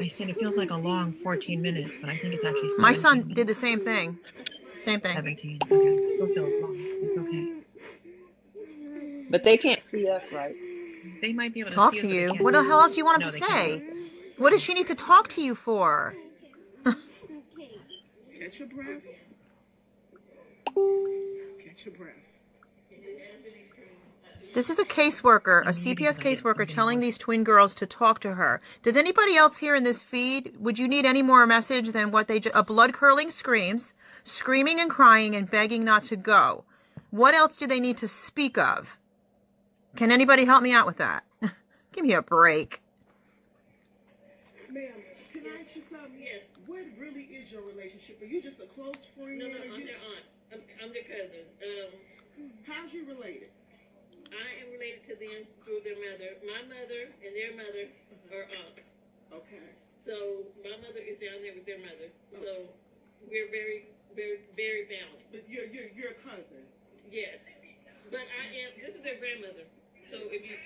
I said it feels like a long 14 minutes, but I think it's actually 17 My son minutes. did the same thing. Same thing. 17. Okay. It still feels long. It's okay. But they can't see us, right? They might be able to Talk see to us, but they you. can't What the see hell us. else do you want him No, to they can't say? see us. What does she need to talk to you for? Catch your breath. Catch your breath. This is a caseworker, a CPS caseworker telling these twin girls to talk to her. Does anybody else here in this feed, would you need any more message than what they a blood-curdling screams, screaming and crying and begging not to go? What else do they need to speak of? Can anybody help me out with that? Give me a break. Ma'am, can I ask you something? Yes. What really is your relationship? Are you just a close friend? No, I'm their aunt. I'm their cousin. How's you related? I am related to them through their mother. My mother and their mother are aunts. Okay. So my mother is down there with their mother. So we're very, very, very family. But you're a cousin. Yes. But this is their grandmother. So if you...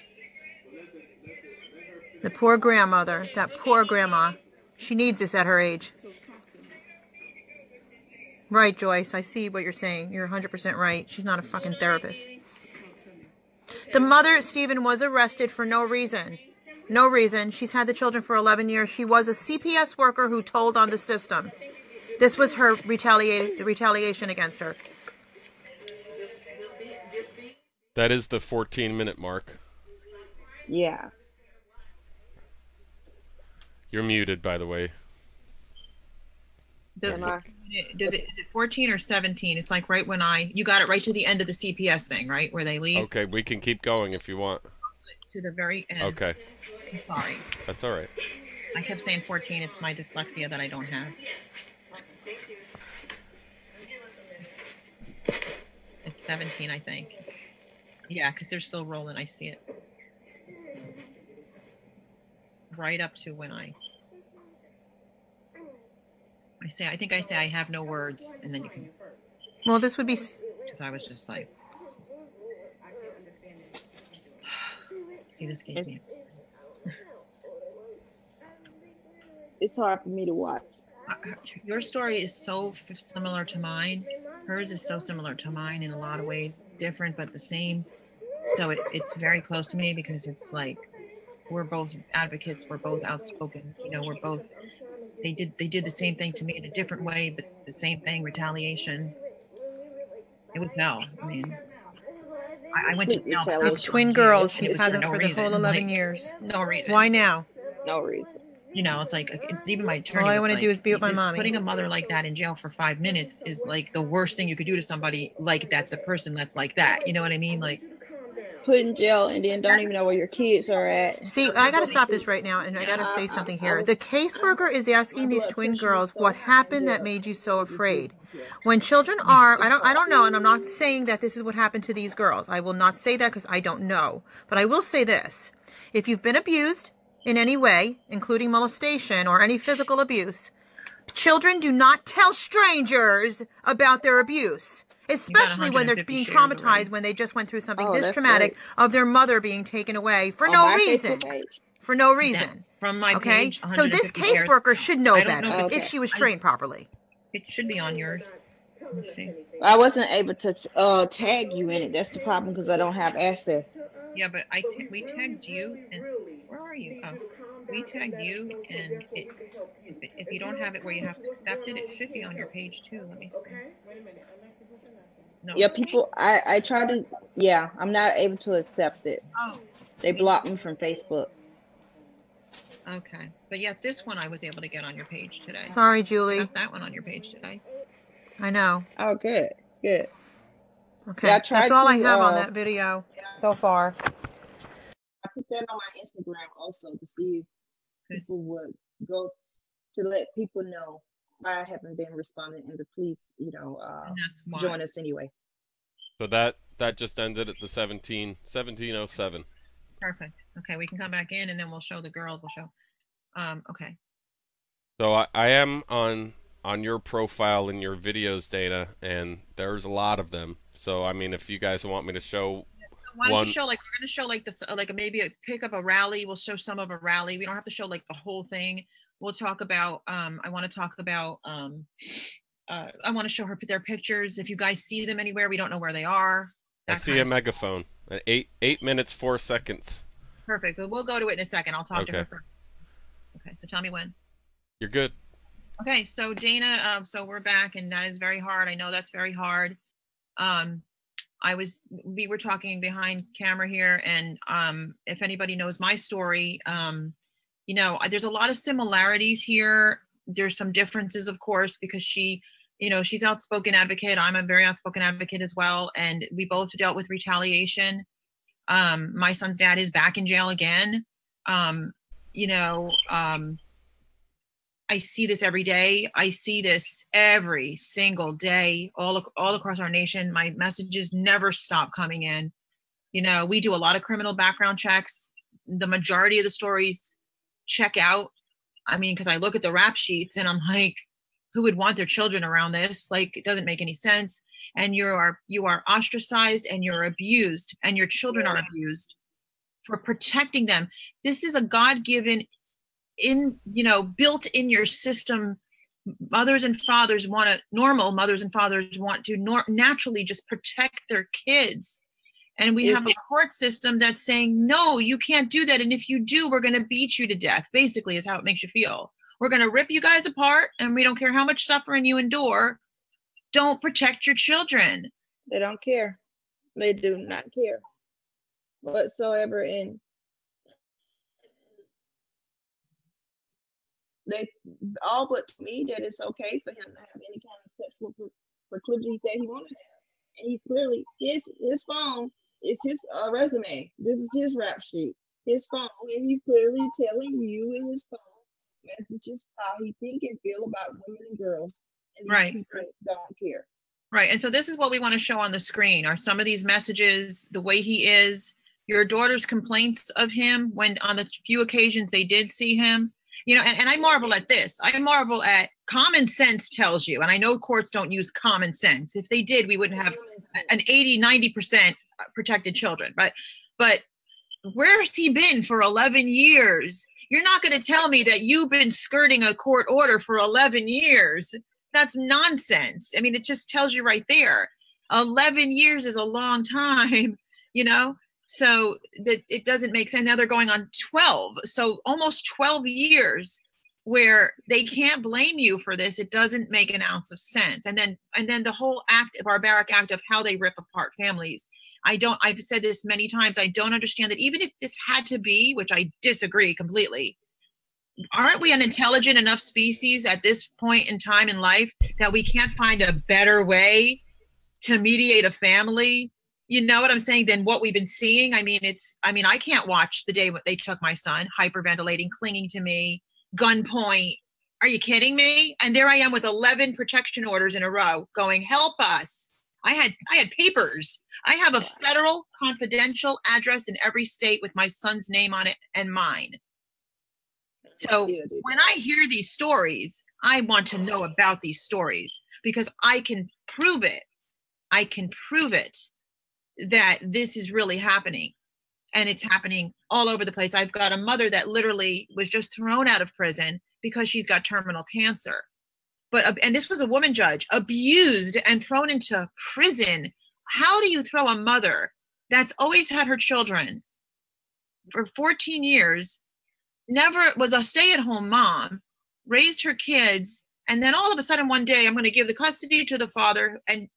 The poor grandmother, that poor grandma. She needs this at her age. Right, Joyce. I see what you're saying. You're 100% right. She's not a fucking therapist. The mother, Stephen, was arrested for no reason. No reason. She's had the children for 11 years. She was a CPS worker who told on the system. This was her retaliation against her. That is the 14-minute mark. Yeah. You're muted, by the way. Is it 14 or 17? It's like right when you got it right to the end of the CPS thing, right? Where they leave? Okay, we can keep going if you want. To the very end. Okay. I'm sorry. That's all right. I kept saying 14. It's my dyslexia that I don't have. It's 17, I think. Yeah, because they're still rolling. I see it. Right up to when I think I say I have no words, and then you can. Well, this would be. Because I was just like. See, this gives me. It's hard for me to watch. Your story is so similar to mine. Hers is so similar to mine in a lot of ways, different but the same. So it's very close to me because it's like we're both advocates, we're both outspoken. You know, we're both. They did the same thing to me in a different way, but the same thing, retaliation. It was hell. I mean, I went to jail. It's twin girls. You've had them for the whole 11 years. No reason. Why now? No reason. You know, it's like even my attorney. All I want to do is be with my mommy. Putting a mother like that in jail for 5 minutes is like the worst thing you could do to somebody. Like that's the person that's like that. You know what I mean? Like put in jail and then don't even know where your kids are at. See, I got to stop this right now, and I got to say something here. The caseworker is asking these twin girls what happened that made you so afraid. When children are, I don't know, and I'm not saying that this is what happened to these girls. I will not say that because I don't know. But I will say this. If you've been abused in any way, including molestation or any physical abuse, children do not tell strangers about their abuse. Especially when they're being traumatized, when they just went through something this traumatic of their mother being taken away for no reason. For no reason. From my okay? page, So this caseworker should know better know if she was trained properly. It should be on yours. Let me see. I wasn't able to tag you in it. That's the problem because I don't have access. Yeah, but we tagged you, and where are you? Oh, we tagged you, and if you don't have it where you have to accept it, it should be on your page too. Let me see. No. Yeah, people, I try to, I'm not able to accept it. Oh. They blocked me from Facebook. Okay, but yet this one I was able to get on your page today. Sorry, Julie. Got that one on your page today. I know. Oh, good, good. Okay, Yeah, I tried that's all to, I have on that video so far. I put that on my Instagram also to see if people would go to let people know why I haven't been responding and to please, join us anyway. So that just ended at the 1707. Perfect. Okay, we can come back in and then we'll show the girls. We'll show. Okay. So I am on your profile in your videos, Dana, and there's a lot of them. So I mean, if you guys want me to show, why don't you show, like, we're gonna show like this, like maybe pick up a rally. We'll show some of a rally. We don't have to show like the whole thing. We'll talk about. I want to talk about. I want to show her their pictures. If you guys see them anywhere, we don't know where they are. I see a megaphone. 8 minutes 4 seconds. Perfect. But we'll go to it in a second. I'll talk to her first. Okay. So tell me when. You're good. Okay. So Dana, so we're back, and that is very hard. I know that's very hard. We were talking behind camera here, and if anybody knows my story, there's a lot of similarities here. There's some differences, of course, because she's an outspoken advocate. I'm a very outspoken advocate as well. And we both dealt with retaliation. My son's dad is back in jail again. I see this every day. I see this every single day, all across our nation. My messages never stop coming in. We do a lot of criminal background checks. The majority of the stories check out. I mean, because I look at the rap sheets and I'm like, who would want their children around this? Like, it doesn't make any sense. And you are ostracized and you're abused, and your children are abused for protecting them. This is a God-given, built in your system. Normal mothers and fathers want to naturally just protect their kids. And we have a court system that's saying, no, you can't do that. And if you do, we're going to beat you to death, basically, is how it makes you feel. We're going to rip you guys apart, and we don't care how much suffering you endure. Don't protect your children. They don't care. They do not care whatsoever. And they all but to me that it's okay for him to have any kind of sexual proclivities that he wanted to have. And he's clearly, his phone is his resume. This is his rap sheet, his phone, and he's clearly telling you in his phone messages how he think and feel about women and girls. And right. People don't care. Right. And so this is what we want to show on the screen are some of these messages, the way he is, your daughter's complaints of him when on the few occasions they did see him. And I marvel at this. I marvel at common sense tells you, and I know courts don't use common sense. If they did, we wouldn't have an 80-90% protected children. But where has he been for 11 years? You're not going to tell me that you've been skirting a court order for 11 years. That's nonsense. I mean, it just tells you right there. 11 years is a long time, so that it doesn't make sense. Now they're going on 12. So almost 12 years where they can't blame you for this. It doesn't make an ounce of sense. And then the whole barbaric act of how they rip apart families. I've said this many times. I don't understand that even if this had to be, which I disagree completely, aren't we an intelligent enough species at this point in time in life that we can't find a better way to mediate a family? You know what I'm saying? Than what we've been seeing. I mean, I can't watch the day when they took my son, hyperventilating, clinging to me, gunpoint. Are you kidding me? And there I am with 11 protection orders in a row going, help us. I had papers. I have a federal confidential address in every state with my son's name on it and mine. So when I hear these stories, I want to know about these stories because I can prove it. I can prove it that this is really happening, and it's happening all over the place. I've got a mother that literally was just thrown out of prison because she's got terminal cancer. And this was a woman judge, abused and thrown into prison. How do you throw a mother that's always had her children for 14 years, never was a stay-at-home mom, raised her kids, and then all of a sudden one day I'm going to give the custody to the father, and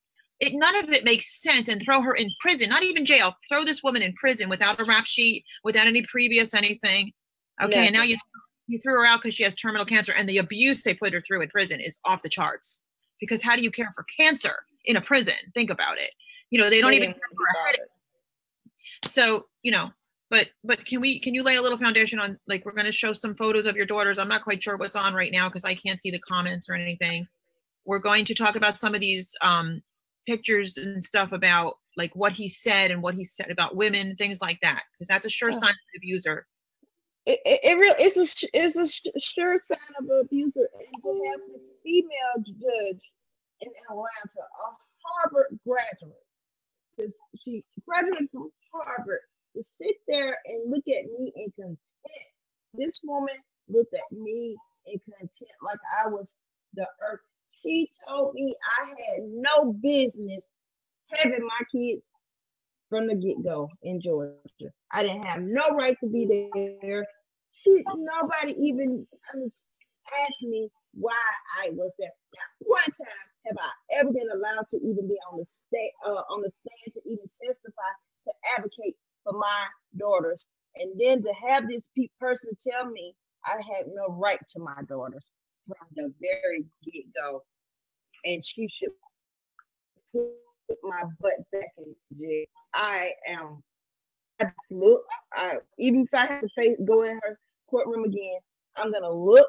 none of it makes sense, and throw her in prison, not even jail, throw this woman in prison without a rap sheet, without any previous anything. Okay, and You threw her out because she has terminal cancer, and the abuse they put her through in prison is off the charts. Because how do you care for cancer in a prison? Think about it. You know, they don't even care for a headache. So, you know, but can you lay a little foundation on, like, we're going to show some photos of your daughters. I'm not quite sure what's on right now because I can't see the comments or anything. We're going to talk about some of these pictures and stuff about like what he said and what he said about women, things like that, because that's a sure sign of an abuser. It's a sure sign of an abuser. And to have this female judge in Atlanta, a Harvard graduate, because she graduated from Harvard, to sit there and look at me in contempt. This woman looked at me in contempt like I was the earth. She told me I had no business having my kids from the get-go in Georgia. I didn't have no right to be there. Nobody even asked me why I was there. Not one time have I ever been allowed to even be on the stand to even testify, to advocate for my daughters. And then to have this person tell me I had no right to my daughters from the very get-go, and she should put my butt back in jail. Even if I have to go in her courtroom again, I'm gonna look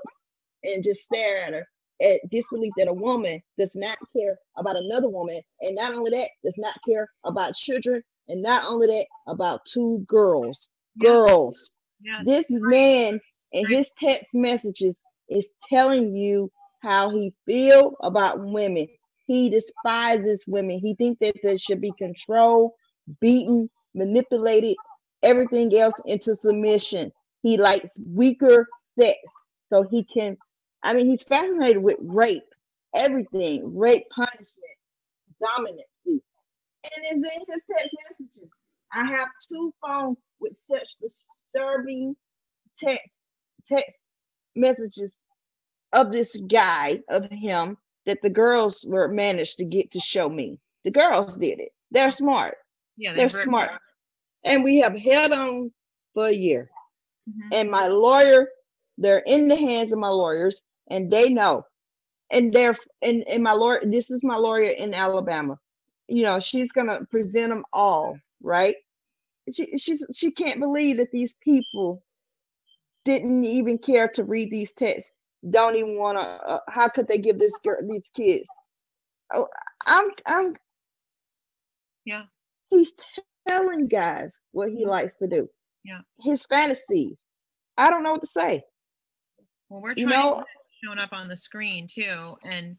and just stare at her, at disbelief that a woman does not care about another woman, and not only that, does not care about children, and not only that, about two girls. Girls. Yes. This man in his text messages is telling you how he feels about women. He despises women. He thinks that they should be controlled, beaten, manipulated, everything else into submission. He likes weaker sex, so he can, he's fascinated with rape, everything, rape, punishment, dominancy. And it's in his text messages. I have 2 phones with such disturbing text messages of this guy, of him, that the girls were managed to get to show me. The girls did it. They're smart. Yeah, they're smart. And we have held on for a year. Mm-hmm. And my lawyer, they're in the hands of my lawyers, and they know. And my lawyer, this is my lawyer in Alabama. You know, she's gonna present them all, right? She can't believe that these people didn't even care to read these texts. Don't even want to. How could they give these kids? Oh, yeah. He's telling guys what he likes to do. Yeah. His fantasies. I don't know what to say. Well, we're trying showing up on the screen too, and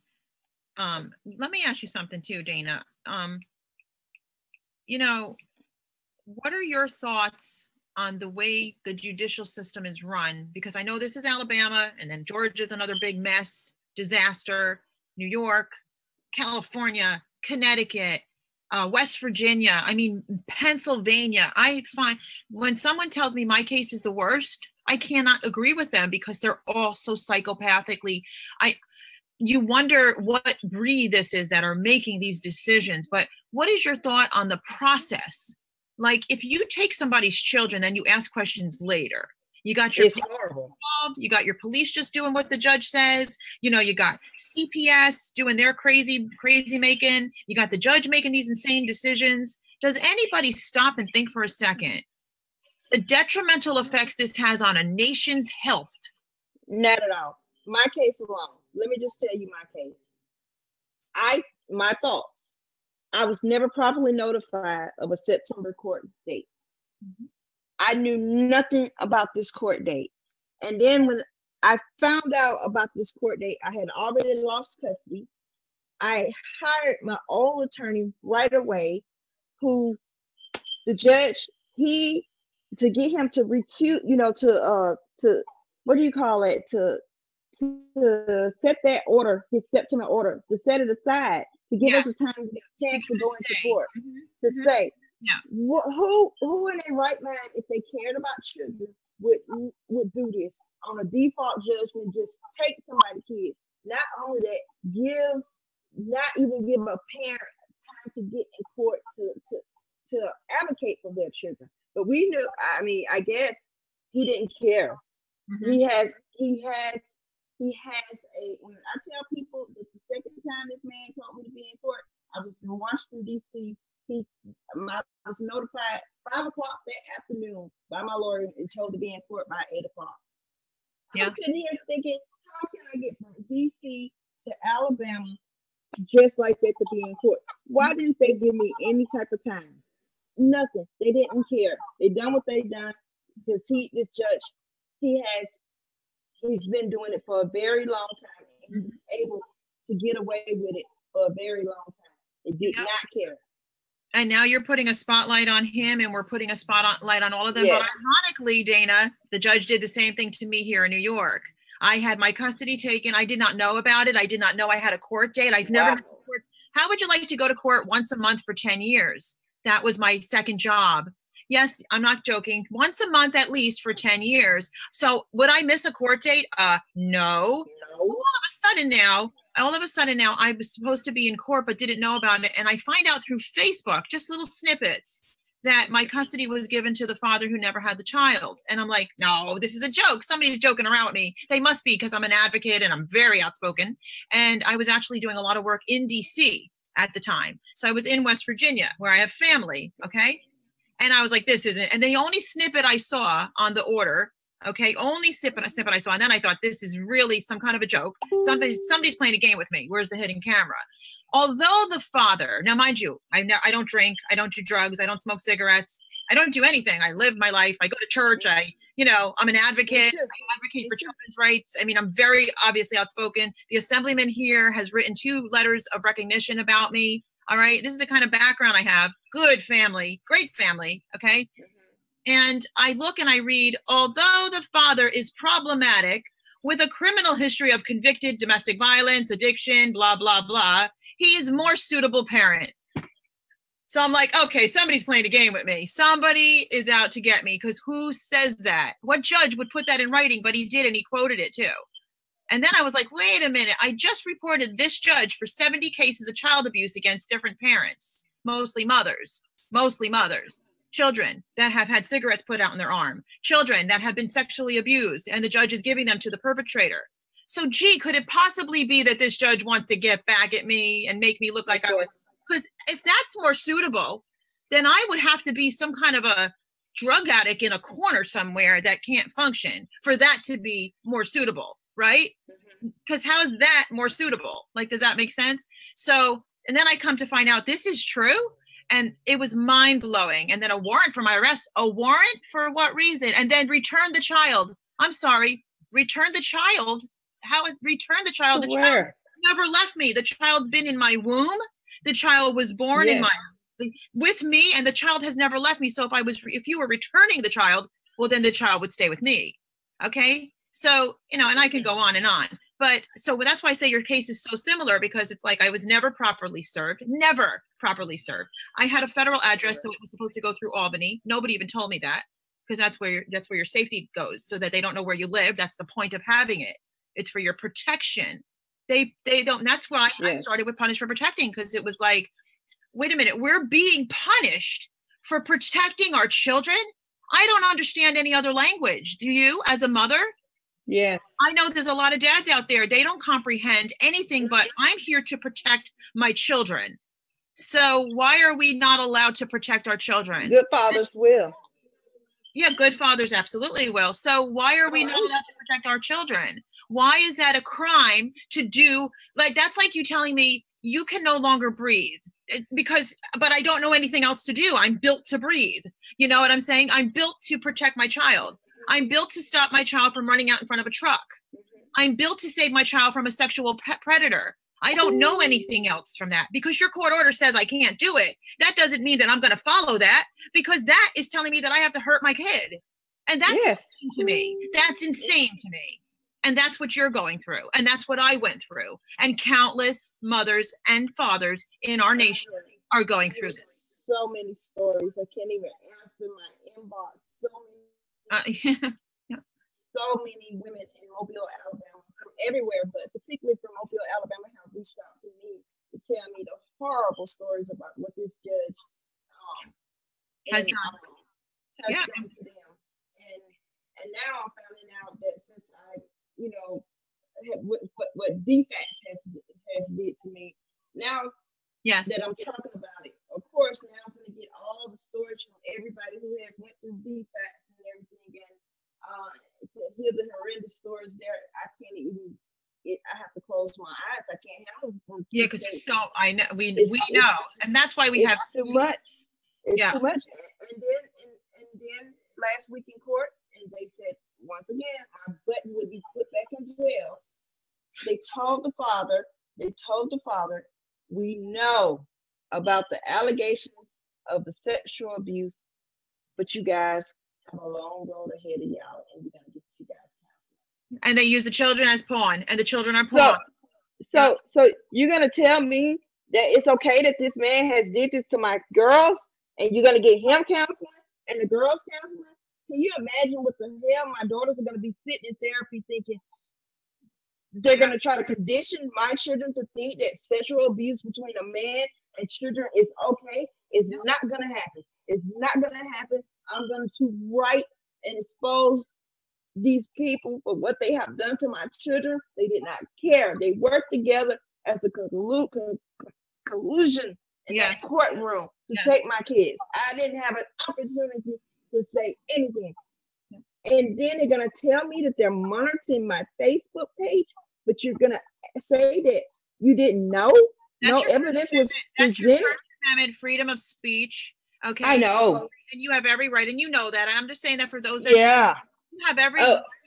let me ask you something too, Dana. You know, what are your thoughts on the way the judicial system is run? Because I know this is Alabama, and then Georgia's another big mess, disaster, New York, California, Connecticut, West Virginia, Pennsylvania. I find when someone tells me my case is the worst, I cannot agree with them because they're all so psychopathically. You wonder what breed this is that are making these decisions. But what is your thought on the process? Like, if you take somebody's children, then you ask questions later. You got your involved. You got your police just doing what the judge says. You know, you got CPS doing their crazy making. You got the judge making these insane decisions. Does anybody stop and think for a second the detrimental effects this has on a nation's health? Not at all. My case alone. Let me just tell you my case. My thoughts. I was never properly notified of a September court date. Mm-hmm. I knew nothing about this court date. And then when I found out about this court date, I had already lost custody. I hired my old attorney right away, who the judge, to get him to recuse, to what do you call it? To set that order, his September order, to set it aside, to give us a time to get a chance to go into court, to stay. Yeah. Who in their right mind, if they cared about children, would do this on a default judgment? Just take somebody's kids. Not only that, not even give a parent time to get in court to advocate for their children. But we knew. I guess he didn't care. He has a, when I tell people that the second time this man told me to be in court, I was in Washington, D.C. I was notified 5 o'clock that afternoon by my lawyer and told to be in court by 8 o'clock. Yeah. I'm sitting here thinking, how can I get from D.C. to Alabama just like that to be in court? Why didn't they give me any type of time? Nothing. They didn't care. They done what they done because this judge, he's been doing it for a very long time, and he's able to get away with it for a very long time. They did not care. And now you're putting a spotlight on him, and we're putting a spotlight on all of them. Yes. But ironically, Dana, the judge did the same thing to me here in New York. I had my custody taken. I did not know about it. I did not know I had a court date. I've never been to court. How would you like to go to court once a month for 10 years? That was my second job. Yes, I'm not joking. Once a month at least for 10 years. So would I miss a court date? No. All of a sudden now, I was supposed to be in court but didn't know about it. And I find out through Facebook, just little snippets, that my custody was given to the father who never had the child. And I'm like, no, this is a joke. Somebody's joking around with me. They must be, because I'm an advocate and I'm very outspoken. And I was actually doing a lot of work in DC at the time. So I was in West Virginia where I have family. Okay. And I was like, this isn't. And the only snippet I saw on the order, okay, only snippet I saw. And then I thought, this is really some kind of a joke. Somebody's playing a game with me. Where's the hidden camera? Although the father, now mind you, I don't drink, I don't do drugs, I don't smoke cigarettes, I don't do anything. I live my life. I go to church. I'm an advocate. I advocate for children's rights. I mean, I'm very obviously outspoken. The assemblyman here has written 2 letters of recognition about me. All right. This is the kind of background I have. Good family, great family. Okay. And I look and I read, although the father is problematic with a criminal history of convicted domestic violence, addiction, blah, blah, blah, he is more suitable parent. So I'm like, okay, somebody's playing a game with me. Somebody is out to get me, because who says that? What judge would put that in writing? But he did, and he quoted it too. And then I was like, wait a minute. I just reported this judge for 70 cases of child abuse against different parents, mostly mothers, children that have had cigarettes put out in their arm, children that have been sexually abused, and the judge is giving them to the perpetrator. So, gee, could it possibly be that this judge wants to get back at me and make me look like I was? Because if that's more suitable, then I would have to be some kind of a drug addict in a corner somewhere that can't function for that to be more suitable, right? Because how is that more suitable? Like, does that make sense? So, and then I come to find out this is true. And it was mind blowing. And then a warrant for my arrest. A warrant for what reason? And then return the child. I'm sorry, return the child. How return the child? The child never left me. The child's been in my womb. The child was born in my with me, and the child has never left me. So if you were returning the child, well, then the child would stay with me. Okay. So, and I could go on and on. But so that's why I say your case is so similar, because it's like I was never properly served. I had a federal address, so it was supposed to go through Albany. Nobody even told me that, because that's where your safety goes, so that they don't know where you live. That's the point of having it. It's for your protection. They don't. That's why I started with Punish for Protecting, because it was like, wait a minute, we're being punished for protecting our children. I don't understand any other language. Do you, as a mother? Yeah. I know there's a lot of dads out there. They don't comprehend anything, but I'm here to protect my children. So why are we not allowed to protect our children? Good fathers will. Yeah, good fathers absolutely will. So why are we not allowed to protect our children? Why is that a crime to do? Like, that's like you telling me you can no longer breathe but I don't know anything else to do. I'm built to breathe. You know what I'm saying? I'm built to protect my child. I'm built to stop my child from running out in front of a truck. I'm built to save my child from a sexual predator. I don't know anything else from that, because your court order says I can't do it. That doesn't mean that I'm going to follow that, because that is telling me that I have to hurt my kid. And that's insane to me. That's insane to me. And that's what you're going through. And that's what I went through. And countless mothers and fathers in our nation are going through this. So many stories. I can't even answer my inbox. So many women in Mobile, Alabama, from everywhere, but particularly from Mobile, Alabama, have reached out to me to tell me the horrible stories about what this judge has done to them. And now I'm finding out that since I, you know, what DFAX has did to me, now yes, that I'm talking about it, of course, now I'm going to get all the stories from everybody who has went through DFAX and everything, and to hear the horrendous stories there, I can't even. I have to close my eyes. I can't handle them. Yeah, because so I know we know, and that's why we have too much. It's yeah. too much. And then last week in court, and they said once again my butt would be put back in jail. They told the father, we know about the allegations of the sexual abuse, but you guys have a long road ahead of y'all, and we're gonna get you guys counseling. And they use the children as pawn, and the children are pawn. So you're gonna tell me that it's okay that this man has did this to my girls, and you're gonna get him counseling and the girls counseling? Can you imagine what the hell my daughters are gonna be sitting in therapy thinking? They're going to try to condition my children to think that sexual abuse between a man and children is okay. It's not going to happen. It's not going to happen. I'm going to write and expose these people for what they have done to my children. They did not care. They worked together as a collusion in that courtroom to take my kids. I didn't have an opportunity to say anything. And then they're going to tell me that they're monitoring my Facebook page, but you're going to say that you didn't know? No evidence was presented? Amendment, freedom of speech. Okay. I know. And you have every right, and you know that. And I'm just saying that for those that you have every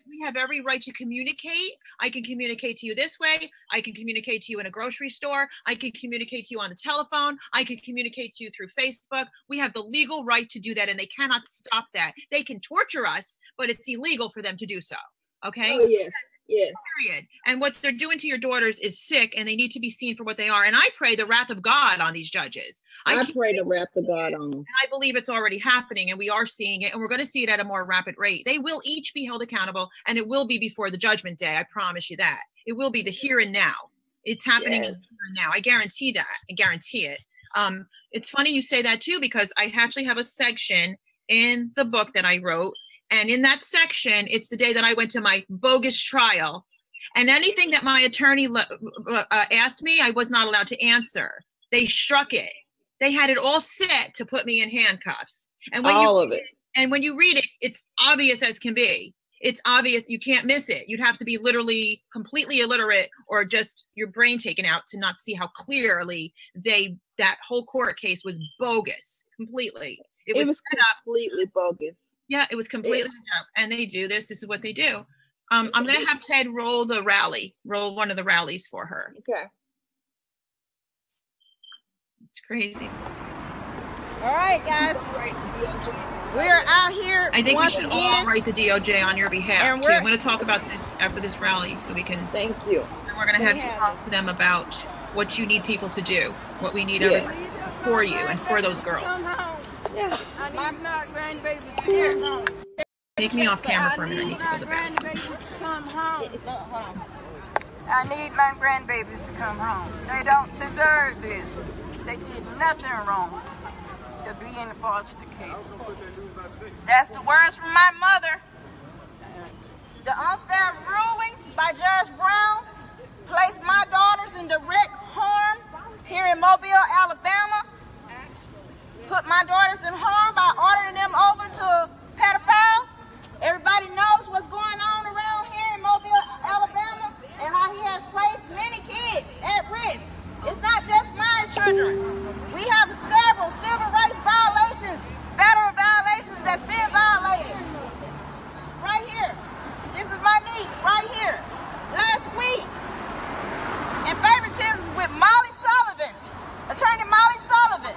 we have every right to communicate. I can communicate to you this way. I can communicate to you in a grocery store. I can communicate to you on the telephone. I can communicate to you through Facebook. We have the legal right to do that, and they cannot stop that. They can torture us, but it's illegal for them to do so. Okay? Oh, yes. Yes. Period. And what they're doing to your daughters is sick, and they need to be seen for what they are. And I pray the wrath of God on these judges. I pray the wrath of God on them. And I believe it's already happening, and we are seeing it, and we're going to see it at a more rapid rate. They will each be held accountable, and it will be before the judgment day. I promise you that. It will be the here and now. It's happening in the here and now. I guarantee that. I guarantee it. It's funny you say that too, because I actually have a section in the book that I wrote. And in that section, it's the day that I went to my bogus trial. And anything that my attorney asked me, I was not allowed to answer. They struck it. They had it all set to put me in handcuffs. And when And when you read it, it's obvious as can be. It's obvious. You can't miss it. You'd have to be literally completely illiterate or just your brain taken out to not see how clearly that whole court case was bogus completely. It was completely bogus. Yeah, it was completely a joke. And they do this. This is what they do. I'm going to have Ted roll one of the rallies for her. Okay. It's crazy. All right, guys. We're out here. I think we should all write the DOJ on your behalf. And too. I'm going to talk about this after this rally so we can. Thank you. And we're going to have you talk to them about what you need people to do, what we need everybody for you and for those girls. Yeah. My grandbaby here. Take me off camera for a minute. I need to go to the bathroom. Come home. I need my grandbabies to come home. They don't deserve this. They did nothing wrong to be in the foster care. That's the words from my mother. The unfair ruling by Judge Brown placed my daughters in direct harm here in Mobile, Alabama. Put my daughters in harm by ordering them over to a pedophile. Everybody knows what's going on around here in Mobile, Alabama, and how he has placed many kids at risk. It's not just my children. We have several civil rights violations, federal violations that's being violated. Right here. This is my niece right here. Last week, in favoritism with Molly Sullivan, Attorney Molly Sullivan.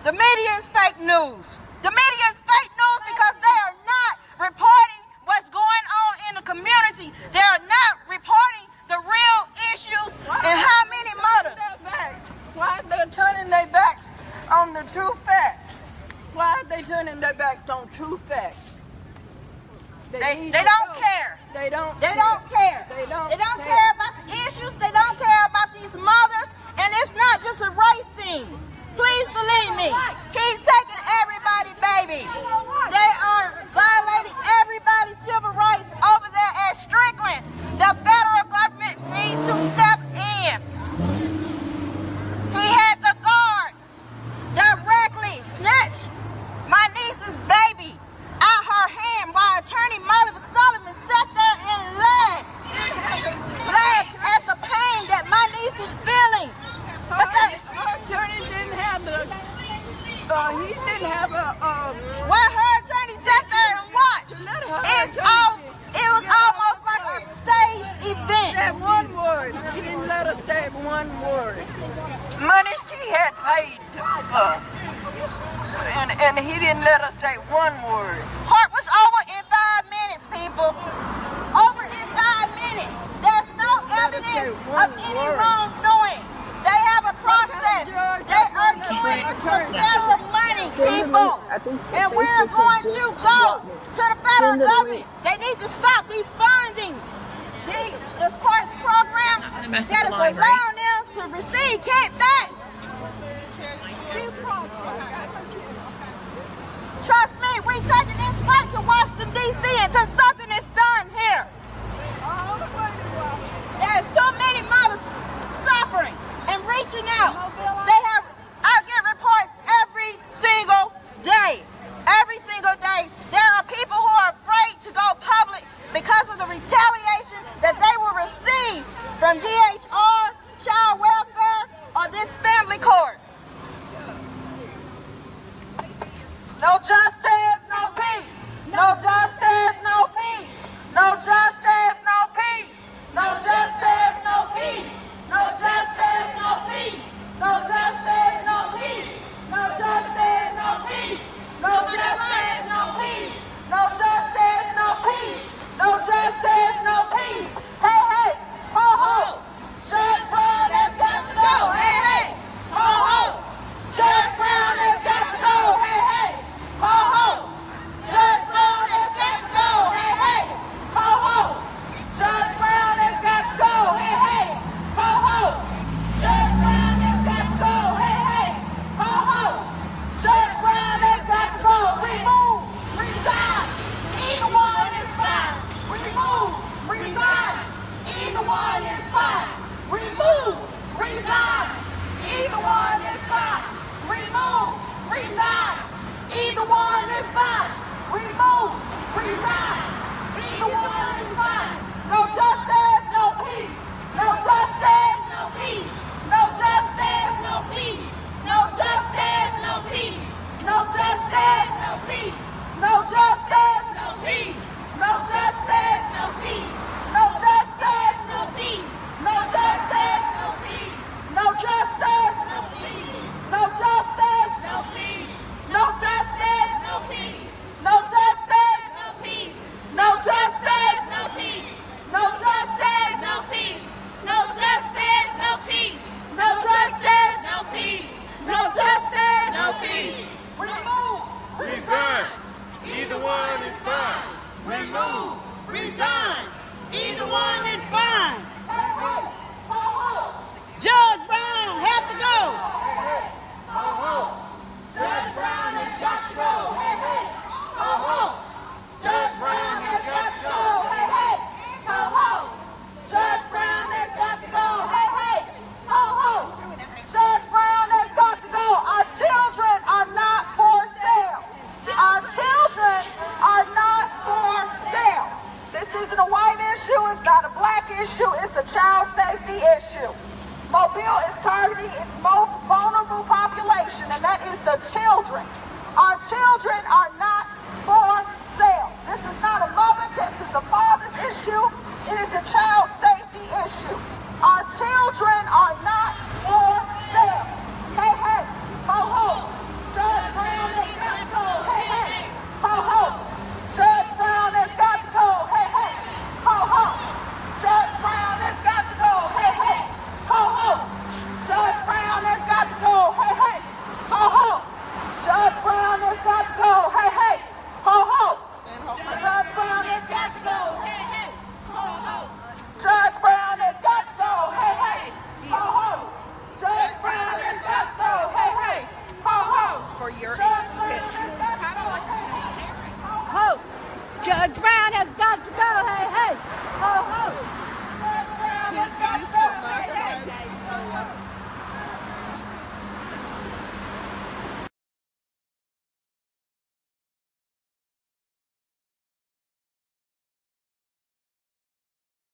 The media is fake news. The media is fake news because they are not reporting what's going on in the community. They are not reporting the real issues and how many murders. Why are they turning their backs on the true facts? Why are they turning their backs on true facts? They don't care. They don't care. They don't care about the issues. They don't care about these mothers. And it's not just a race thing. Please believe me. He's taking everybody's babies. They are violating everybody's civil rights over there at Strickland. The federal government needs to step in. He had the guards directly snatch my niece's baby out her hand while Attorney Molly Sullivan sat there and laughed at the pain that my niece was feeling. But her attorney didn't have he didn't have a, well, her attorney sat there and watched. It was almost like a staged event. Said one word. He didn't let us say one word. Money she had paid and he didn't let us say one word. Court was over in 5 minutes, people. Over in 5 minutes. There's no evidence of any wrongdoing. They have a process. They are doing it for federal money, people. And we're going to go to the federal government. They need to stop defunding the sports program that is allowing them to receive kickbacks. Trust me, we taking this fight to Washington, D.C. until something is done here. There's too many mothers suffering and reaching out. I get reports every single day. Every single day, there are people who are afraid to go public because of the retaliation that they will receive from DHR, child welfare, or this family court. No justice, no peace. No justice, no peace. No justice, no peace. No justice, no peace. No justice, no peace. No justice, no peace. No justice, no peace. No justice, no peace. No justice, no peace. No justice, no peace. Hey, hey, ho, ho. Judge Brown has got to go. Hey, hey, ho, ho. Judge Brown has got to go. Hey, hey, ho, ho. Judge Brown has got to go. Hey, hey, ho, ho. Judge Brown has got to go. Hey, hey, ho, ho. Judge Brown has got to go. Hey, hey, ho, ho. Judge Brown has got to go. Remove, resign. Either one is fine. Remove, resign. Either one is fine. Remove, resign. Either one is fine. Remove, resign. Either one is fine. Remove, resign. Either one is fine. No justice, no peace. No justice, no peace. No justice, no peace. No justice, no peace. No justice, no peace. No justice, no peace. No justice, no peace. No justice, no peace. No justice, no peace. No justice, no peace. No justice, no peace. No justice, no peace. No justice, no peace. No justice, no peace. No justice, no peace. No justice, no peace. No justice, no peace. No justice, no peace. Remove, Resign. Either one is fine. Remove. Resign. Either one is fine. Judge Brown have to go. Judge Brown has got to go. Hey, hey. Ho, ho. Judge Brown has got to go. Hey, hey. Ho, ho. Judge Brown has got to go. Hey, hey. Ho, ho. Judge Brown has got to go. Our children are not for sale. Our children are not for sale. This isn't a white issue. It's not a black issue. It's a child safety issue. Mobile is targeting its most vulnerable population, and that is the children. Our children are not for sale. This is not a mother, this is a father's issue. It is a child safety issue. Our children are not for sale. Hey, hey, ho, ho.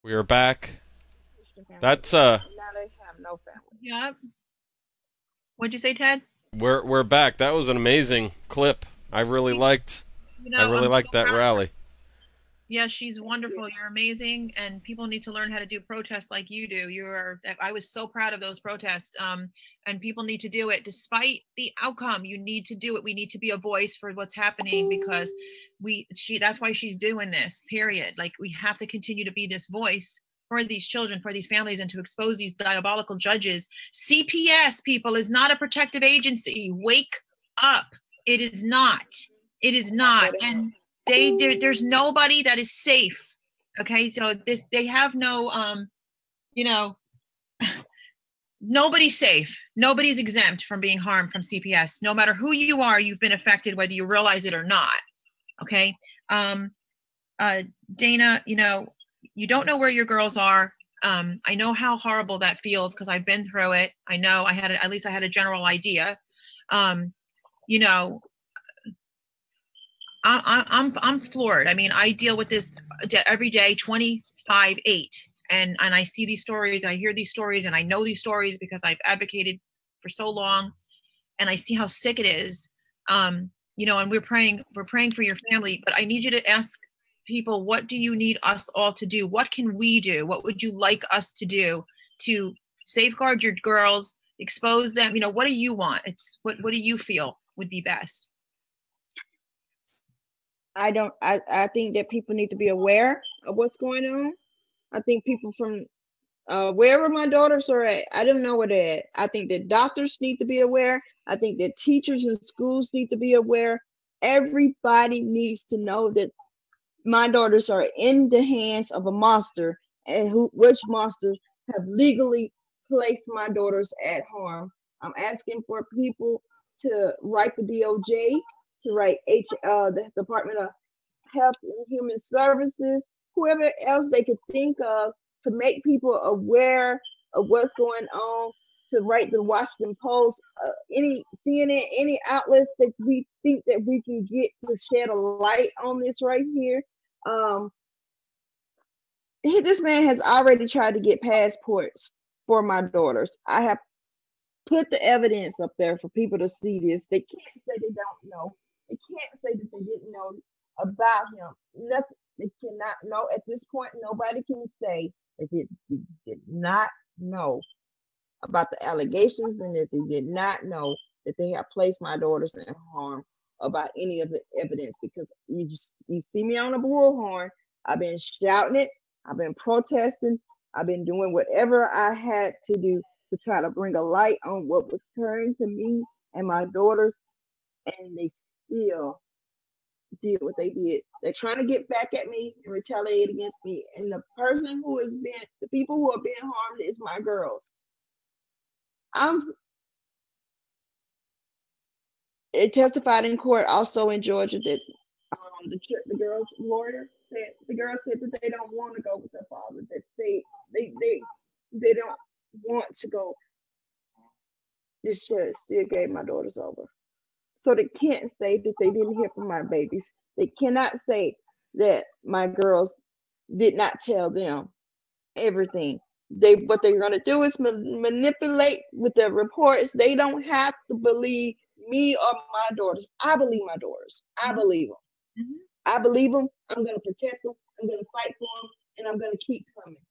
We are back. That's Now they have no family. Yep. What'd you say, Ted? We're back. That was an amazing clip. I really liked that rally. Yes, she's wonderful. You're amazing, and people need to learn how to do protests like you do. I was so proud of those protests. And people need to do it despite the outcome. You need to do it. We need to be a voice for what's happening, because that's why she's doing this, period. Like, we have to continue to be this voice for these children, for these families, and to expose these diabolical judges. CPS, people, is not a protective agency. Wake up. It is not. It is not. And there's nobody that is safe. Okay, so they have no nobody's safe. Nobody's exempt from being harmed from CPS. No matter who you are, you've been affected, whether you realize it or not. Okay. Dana, you don't know where your girls are. I know how horrible that feels, because I've been through it. I know at least I had a general idea. I'm floored. I mean, I deal with this every day, 25/8, and I see these stories, and I hear these stories, and I know these stories because I've advocated for so long, and I see how sick it is. And we're praying for your family, but I need you to ask people, what do you need us all to do? What can we do? What would you like us to do to safeguard your girls, expose them? What do you want? What do you feel would be best? I think that people need to be aware of what's going on. I think people from wherever my daughters are at, I don't know where they're at. I think that doctors need to be aware. I think that teachers in schools need to be aware. Everybody needs to know that my daughters are in the hands of a monster, and which monsters have legally placed my daughters at harm. I'm asking for people to write the DOJ, to write the Department of Health and Human Services, whoever else they could think of, to make people aware of what's going on, to write the Washington Post, any CNN, any outlets that we think that we can get to shed a light on this right here. This man has already tried to get passports for my daughters. I have put the evidence up there for people to see this. They can't say they don't know. They can't say that they didn't know about him. Nothing. They cannot know at this point. Nobody can say that they did not know about the allegations, and that they did not know that they have placed my daughters in harm about any of the evidence. Because you see me on a bullhorn. I've been shouting it. I've been protesting. I've been doing whatever I had to do to try to bring a light on what was occurring to me and my daughters, and they still did what they did. They're trying to get back at me and retaliate against me. And the people who are being harmed is my girls. It testified in court also in Georgia that the girls' lawyer said, the girls said that they don't want to go with their father, that they don't want to go. This judge still gave my daughters over. So they can't say that they didn't hear from my babies. They cannot say that my girls did not tell them everything. What they're going to do is manipulate with their reports. They don't have to believe me or my daughters. I believe my daughters. I believe them. Mm-hmm. I believe them. I'm going to protect them. I'm going to fight for them. And I'm going to keep coming.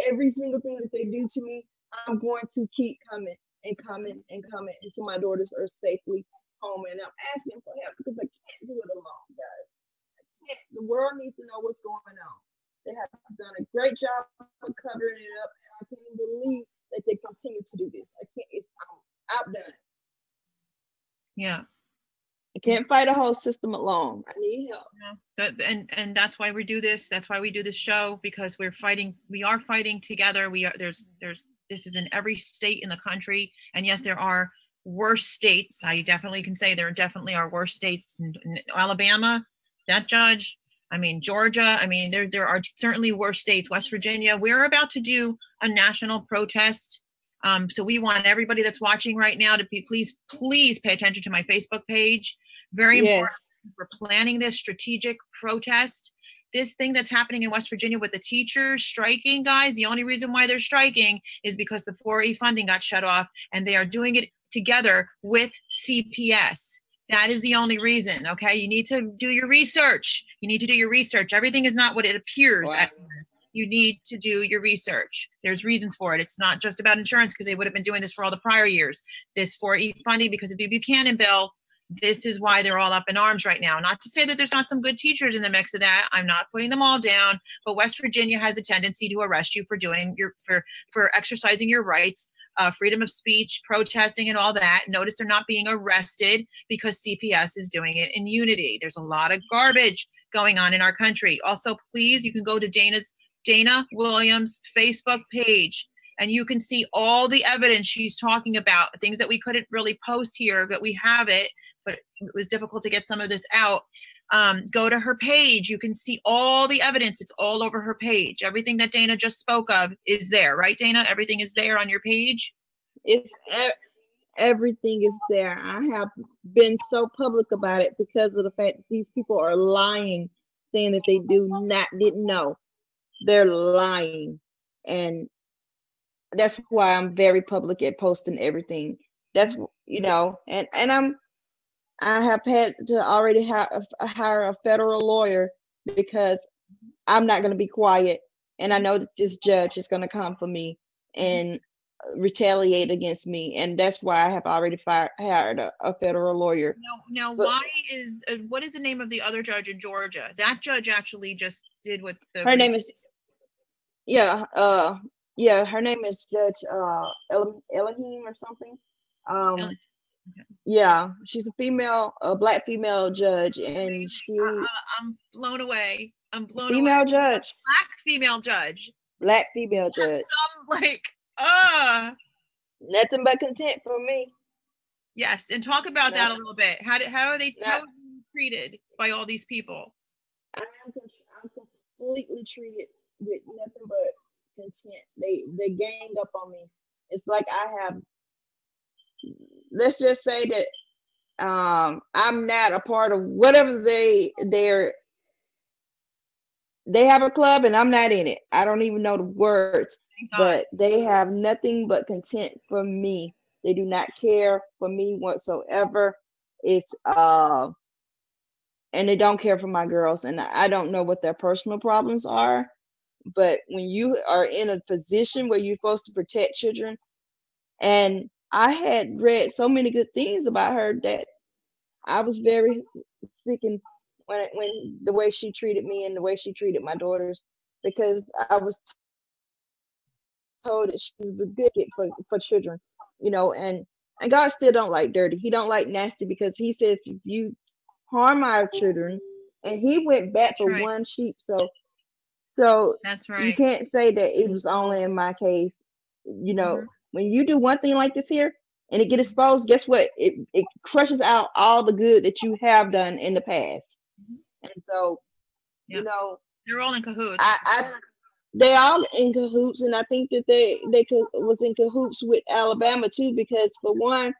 Every single thing that they do to me, I'm going to keep coming and coming and coming until my daughters are safely home. And I'm asking for help because I can't do it alone, guys. I can't. The world needs to know what's going on. They have done a great job of covering it up. And I can't even believe that they continue to do this. I can't. I'm outdone. Yeah. I can't fight a whole system alone. I need help. Yeah. And that's why we do this. That's why we do this show, because we're fighting. We are fighting together. This is in every state in the country. And yes, there are worse states. I definitely can say there definitely are worse states. In Alabama, that judge, Georgia, there are certainly worse states. West Virginia, we're about to do a national protest. So we want everybody that's watching right now to please pay attention to my Facebook page. Very important. We're planning this strategic protest. this thing that's happening in West Virginia with the teachers striking, guys, the only reason why they're striking is because the 4E funding got shut off, and they are doing it together with CPS. That is the only reason, okay? You need to do your research. You need to do your research. Everything is not what it appears. Wow. You need to do your research. There's reasons for it. It's not just about insurance, because they would have been doing this for all the prior years. This 4E funding, because of the Buchanan bill, this is why they're all up in arms right now. Not to say that there's not some good teachers in the mix of that. I'm not putting them all down, but West Virginia has a tendency to arrest you for doing for exercising your rights, freedom of speech, protesting, and all that. Notice they're not being arrested because CPS is doing it in unity. There's a lot of garbage going on in our country. Also, please, you can go to Dana Williams' Facebook page, and you can see all the evidence she's talking about, things that we couldn't really post here, but we have it, but it was difficult to get some of this out. Go to her page. You can see all the evidence. It's all over her page. Everything that Dana just spoke of is there, right, Dana? Everything is there on your page? It's everything is there. I have been so public about it because of the fact that these people are lying, saying that they didn't know. They're lying. And that's why I'm very public at posting everything. That's, you know, and I have had to already hire a federal lawyer because I'm not going to be quiet. And I know that this judge is going to come for me and retaliate against me. And that's why I have already hired a federal lawyer. Now, what is the name of the other judge in Georgia? That judge actually just did what her name is. Her name is Judge Elohim or something. Okay. Yeah, she's a black female judge, and I'm blown away. I'm blown female away. Judge. Black female judge. Black female judge. Nothing but content for me. Yes, and talk about that a little bit. How are they treated by all these people? I'm completely treated with nothing but content. They gang up on me. It's like I have, let's just say that I'm not a part of whatever they have a club and I'm not in it. I don't even know the words, but they have nothing but content for me. They do not care for me whatsoever. It's and they don't care for my girls, and I don't know what their personal problems are. But when you are in a position where you're supposed to protect children, and I had read so many good things about her that I was very sick and when the way she treated me and the way she treated my daughters, because I was told that she was a good kid for children, you know, and God still don't like dirty. He don't like nasty, because he said if you harm our children, and he went back for one sheep. So that's right. You can't say that it was only in my case. You know, when you do one thing like this here and it get exposed, guess what? It crushes out all the good that you have done in the past. And so, you know, they're all in cahoots. They're all in cahoots, and I think that they was in cahoots with Alabama too, because for one,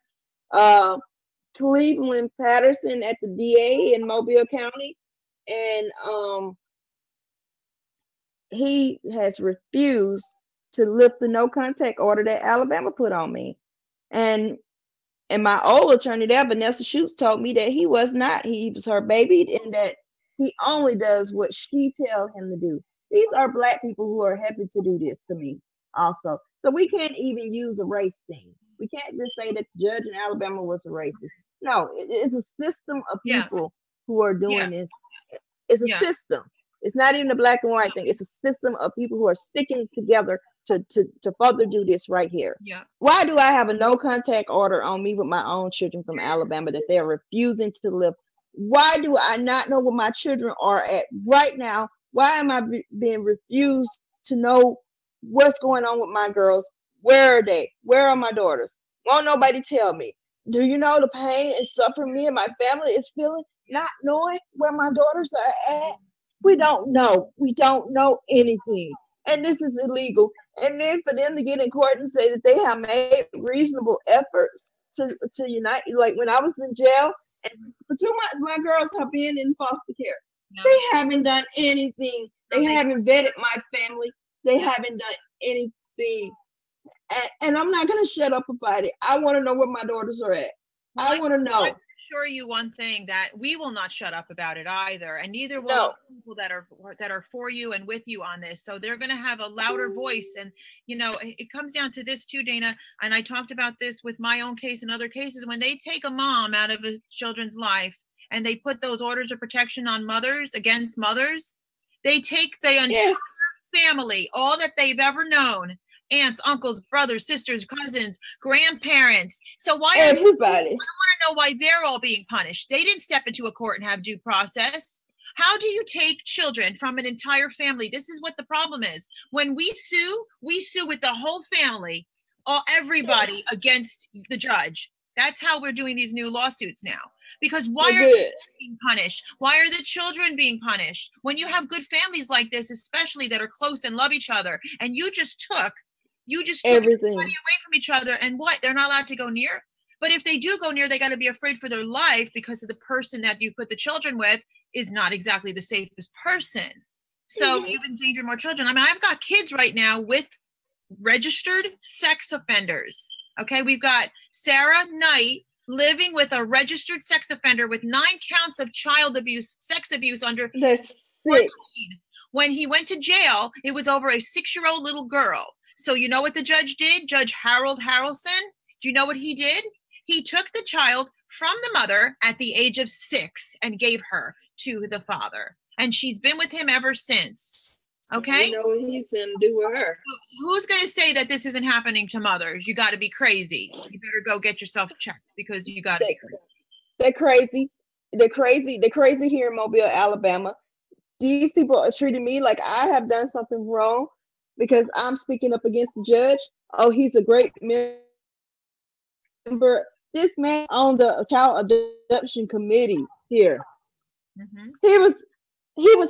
Cleveland Patterson at the DA in Mobile County, and he has refused to lift the no contact order that Alabama put on me. And my old attorney there, Vanessa Schutz, told me that he was her baby, and that he only does what she tells him to do. These are black people who are happy to do this to me also. So we can't even use a race thing. We can't just say that the judge in Alabama was a racist. No, it's a system of people who are doing this. It's a system. It's not even a black and white thing. It's a system of people who are sticking together to further do this right here. Yeah. Why do I have a no contact order on me with my own children from Alabama that they're refusing to lift? Why do I not know where my children are at right now? Why am I being refused to know what's going on with my girls? Where are they? Where are my daughters? Won't nobody tell me? Do you know the pain and suffering me and my family is feeling, not knowing where my daughters are at? We don't know. We don't know anything. And this is illegal. And then for them to get in court and say that they have made reasonable efforts to unite, like when I was in jail, and for 2 months, my girls have been in foster care. Yeah. They haven't done anything. They haven't vetted my family. They haven't done anything. And I'm not going to shut up about it. I want to know where my daughters are at. Well, I want to know. I can assure you one thing, that we will not shut up about it either, and neither will people that are for you and with you on this. So they're going to have a louder voice. And you know, it comes down to this too, Dana. And I talked about this with my own case and other cases. When they take a mom out of a children's life and they put those orders of protection on mothers, against mothers, they take the entire family, all that they've ever known. Aunts, uncles, brothers, sisters, cousins, grandparents. So why everybody? I want to know why they're all being punished. They didn't step into a court and have due process. How do you take children from an entire family? This is what the problem is. When we sue with the whole family, everybody against the judge. That's how we're doing these new lawsuits now. Because why are they being punished? Why are the children being punished? When you have good families like this, especially that are close and love each other, and you just took everything away from each other, and what? They're not allowed to go near? But if they do go near, they got to be afraid for their life, because of the person that you put the children with is not exactly the safest person. So you've endangered more children. I mean, I've got kids right now with registered sex offenders. Okay, we've got Sarah Knight living with a registered sex offender with 9 counts of child abuse, sex abuse under 14. When he went to jail, it was over a 6-year-old little girl. So you know what the judge did? Judge Harold Harrelson, do you know what he did? He took the child from the mother at the age of 6 and gave her to the father. And she's been with him ever since. Okay? You know what he's going to do with her. Who's going to say that this isn't happening to mothers? You got to be crazy. You better go get yourself checked, because you got to be crazy. They're crazy. They're crazy. They're crazy here in Mobile, Alabama. These people are treating me like I have done something wrong because I'm speaking up against the judge. Oh, he's a great member. This man on the child adoption committee here. He was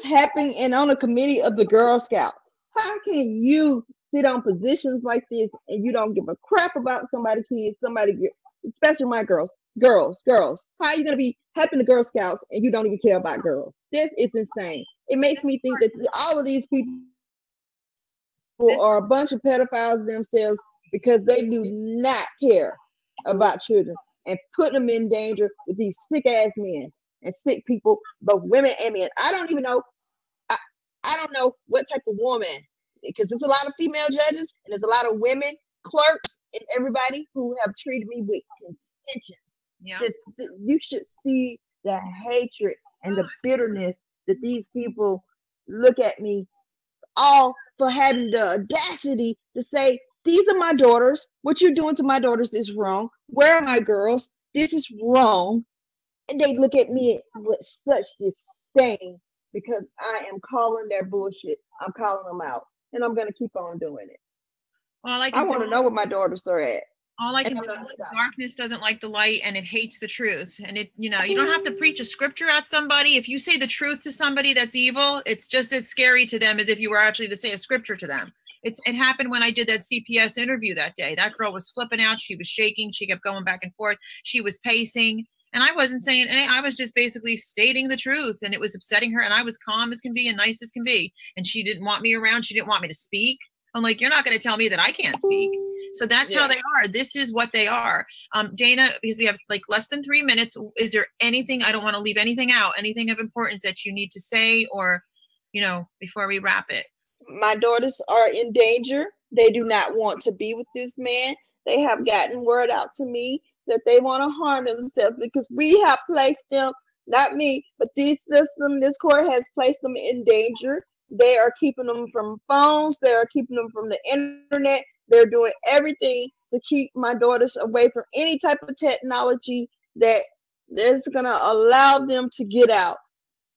helping and on a committee of the Girl Scout. How can you sit on positions like this and you don't give a crap about somebody's kids, especially my girls? Girls. How are you going to be helping the Girl Scouts and you don't even care about girls? This is insane. It makes me think that all of these people are a bunch of pedophiles themselves, because they do not care about children and put them in danger with these sick ass men and sick people, both women and men. I don't even know. I don't know what type of woman, because there's a lot of female judges and there's a lot of women clerks and everybody who have treated me with contention. Yeah. You should see the hatred and the bitterness that these people look at me, all for having the audacity to say, these are my daughters. What you're doing to my daughters is wrong. Where are my girls? This is wrong. And they look at me with such disdain because I am calling their bullshit. I'm calling them out. And I'm going to keep on doing it. Well, I want to know where my daughters are at. All I can say is darkness doesn't like the light, and it hates the truth. And it, you don't have to preach a scripture at somebody. If you say the truth to somebody that's evil, it's just as scary to them as if you were actually to say a scripture to them. It happened when I did that CPS interview that day. That girl was flipping out. She was shaking. She kept going back and forth. She was pacing. And I wasn't saying anything. I was just basically stating the truth, and it was upsetting her. And I was calm as can be and nice as can be. And she didn't want me around. She didn't want me to speak. I'm like, you're not going to tell me that I can't speak. So that's how they are. This is what they are. Dana, because we have like less than 3 minutes, is there anything, I don't want to leave anything out, anything of importance that you need to say, or, before we wrap it? My daughters are in danger. They do not want to be with this man. They have gotten word out to me that they want to harm themselves because we have placed them, not me, but this court has placed them in danger. They are keeping them from phones. They are keeping them from the internet. They're doing everything to keep my daughters away from any type of technology that is going to allow them to get out.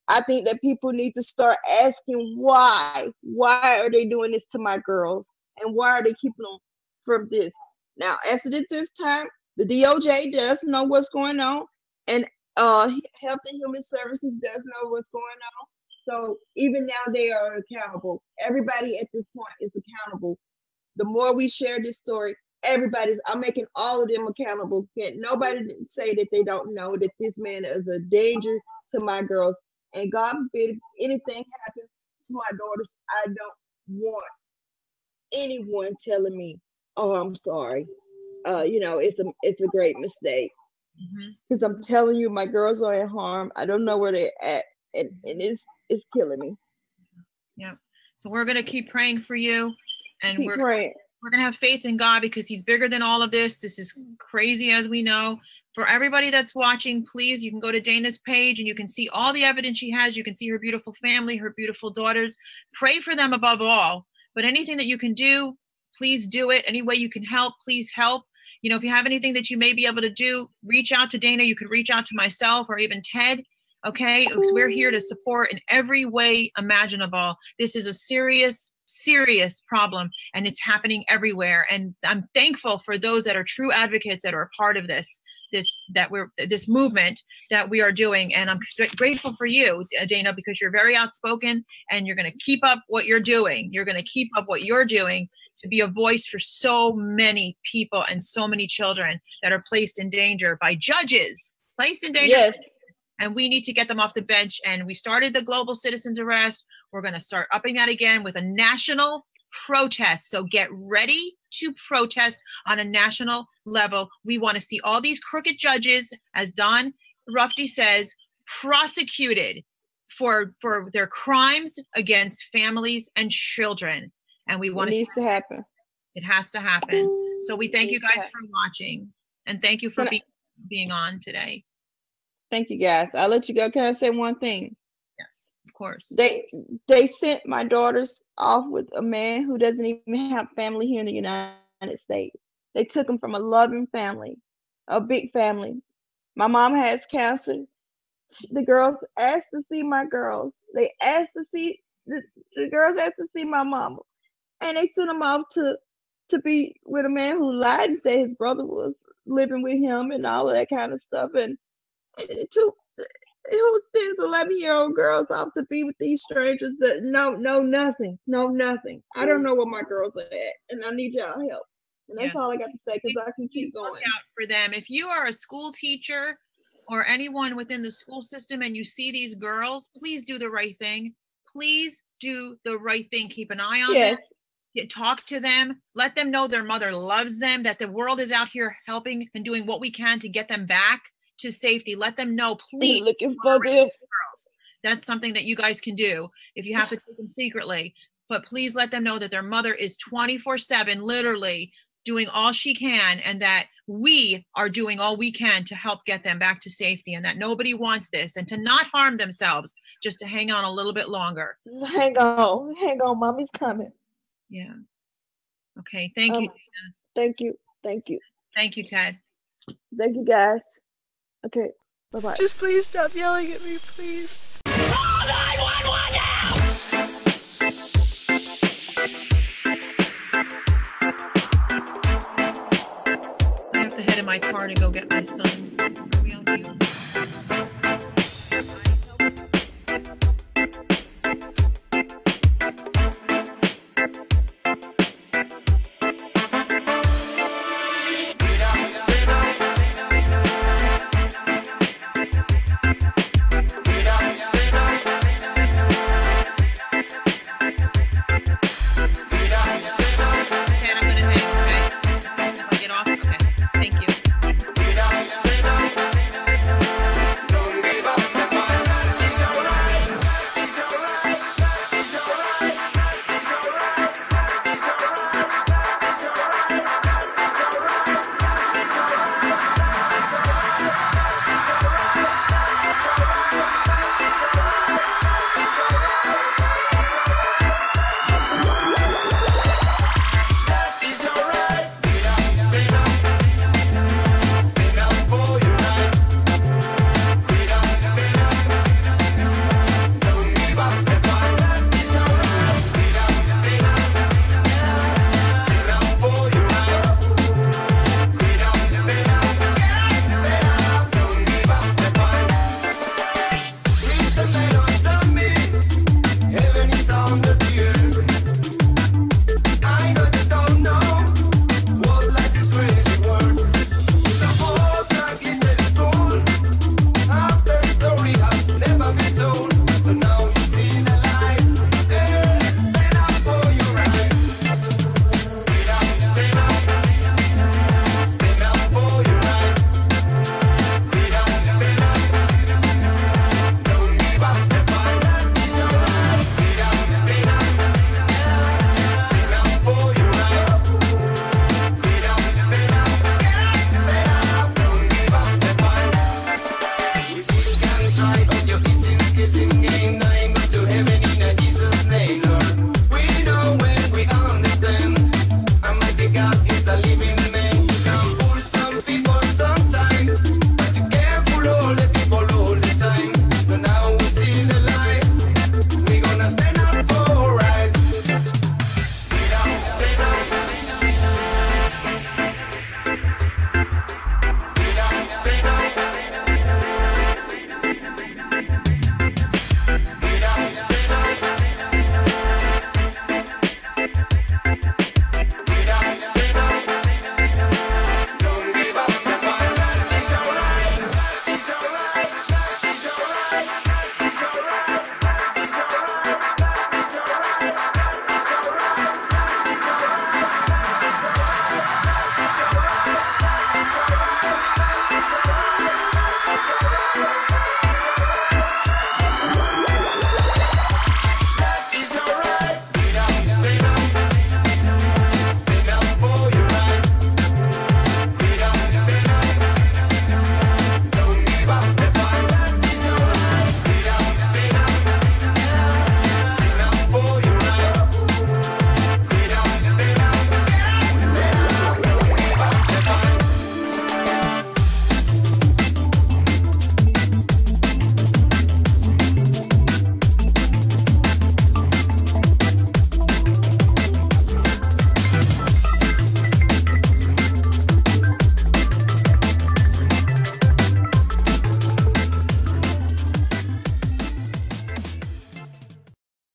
I think that people need to start asking why. Why are they doing this to my girls? And why are they keeping them from this? Now, as it is this time, the DOJ does know what's going on. And Health and Human Services does know what's going on. So even now they are accountable. Everybody at this point is accountable. The more we share this story, I'm making all of them accountable. Can't nobody say that they don't know that this man is a danger to my girls. And God forbid if anything happens to my daughters, I don't want anyone telling me, "Oh, I'm sorry." It's a great mistake. Because I'm telling you, my girls are in harm. I don't know where they're at, and it's killing me. Yeah. So we're gonna keep praying for you, and keep praying. We're gonna have faith in God because He's bigger than all of this. This is crazy, as we know. For everybody that's watching, please, you can go to Dana's page and you can see all the evidence she has. You can see her beautiful family, her beautiful daughters. Pray for them above all. But anything that you can do, please do it. Any way you can help, please help. If you have anything that you may be able to do, reach out to Dana. You could reach out to myself or even Ted. Okay, because we're here to support in every way imaginable. This is a serious problem, and it's happening everywhere. And I'm thankful for those that are true advocates that are a part of this movement that we are doing. And I'm grateful for you, Dana, because you're very outspoken and you're going to keep up what you're doing. You're going to keep up what you're doing to be a voice for so many people and so many children that are placed in danger by judges. Placed in danger. Yes. And we need to get them off the bench. And we started the global citizens arrest. We're going to start upping that again with a national protest. So get ready to protest on a national level. We want to see all these crooked judges, as Don Rufty says, prosecuted for their crimes against families and children. And we want it needs to happen. It has to happen. So we thank you guys for watching. And thank you for being on today. Thank you, guys. I'll let you go. Can I say one thing? Yes, of course. They sent my daughters off with a man who doesn't even have family here in the United States. They took them from a loving family, a big family. My mom has cancer. The girls asked to see my girls. They asked to see the girls asked to see my mama, and they sent them off to be with a man who lied and said his brother was living with him and all of that kind of stuff. And it took 10, 11-year-old girls off to be with these strangers that know nothing. I don't know where my girls are at, and I need y'all help. And that's all I got to say, because I can keep going. Look out for them. If you are a school teacher or anyone within the school system and you see these girls, please do the right thing. Please do the right thing. Keep an eye on them. Talk to them. Let them know their mother loves them, that the world is out here helping and doing what we can to get them back to safety. Let them know, please. Looking for them. Girls. That's something that you guys can do if you have to take them secretly. But please let them know that their mother is 24/7, literally doing all she can, and that we are doing all we can to help get them back to safety, and that nobody wants this, and to not harm themselves, just to hang on a little bit longer. Hang on, mommy's coming. Yeah. Okay. Thank you, Dana. Thank you. Thank you, Ted. Thank you, guys. Okay. Bye-bye. Just please stop yelling at me, please. Call 911 now! I have to head in my car to go get my son.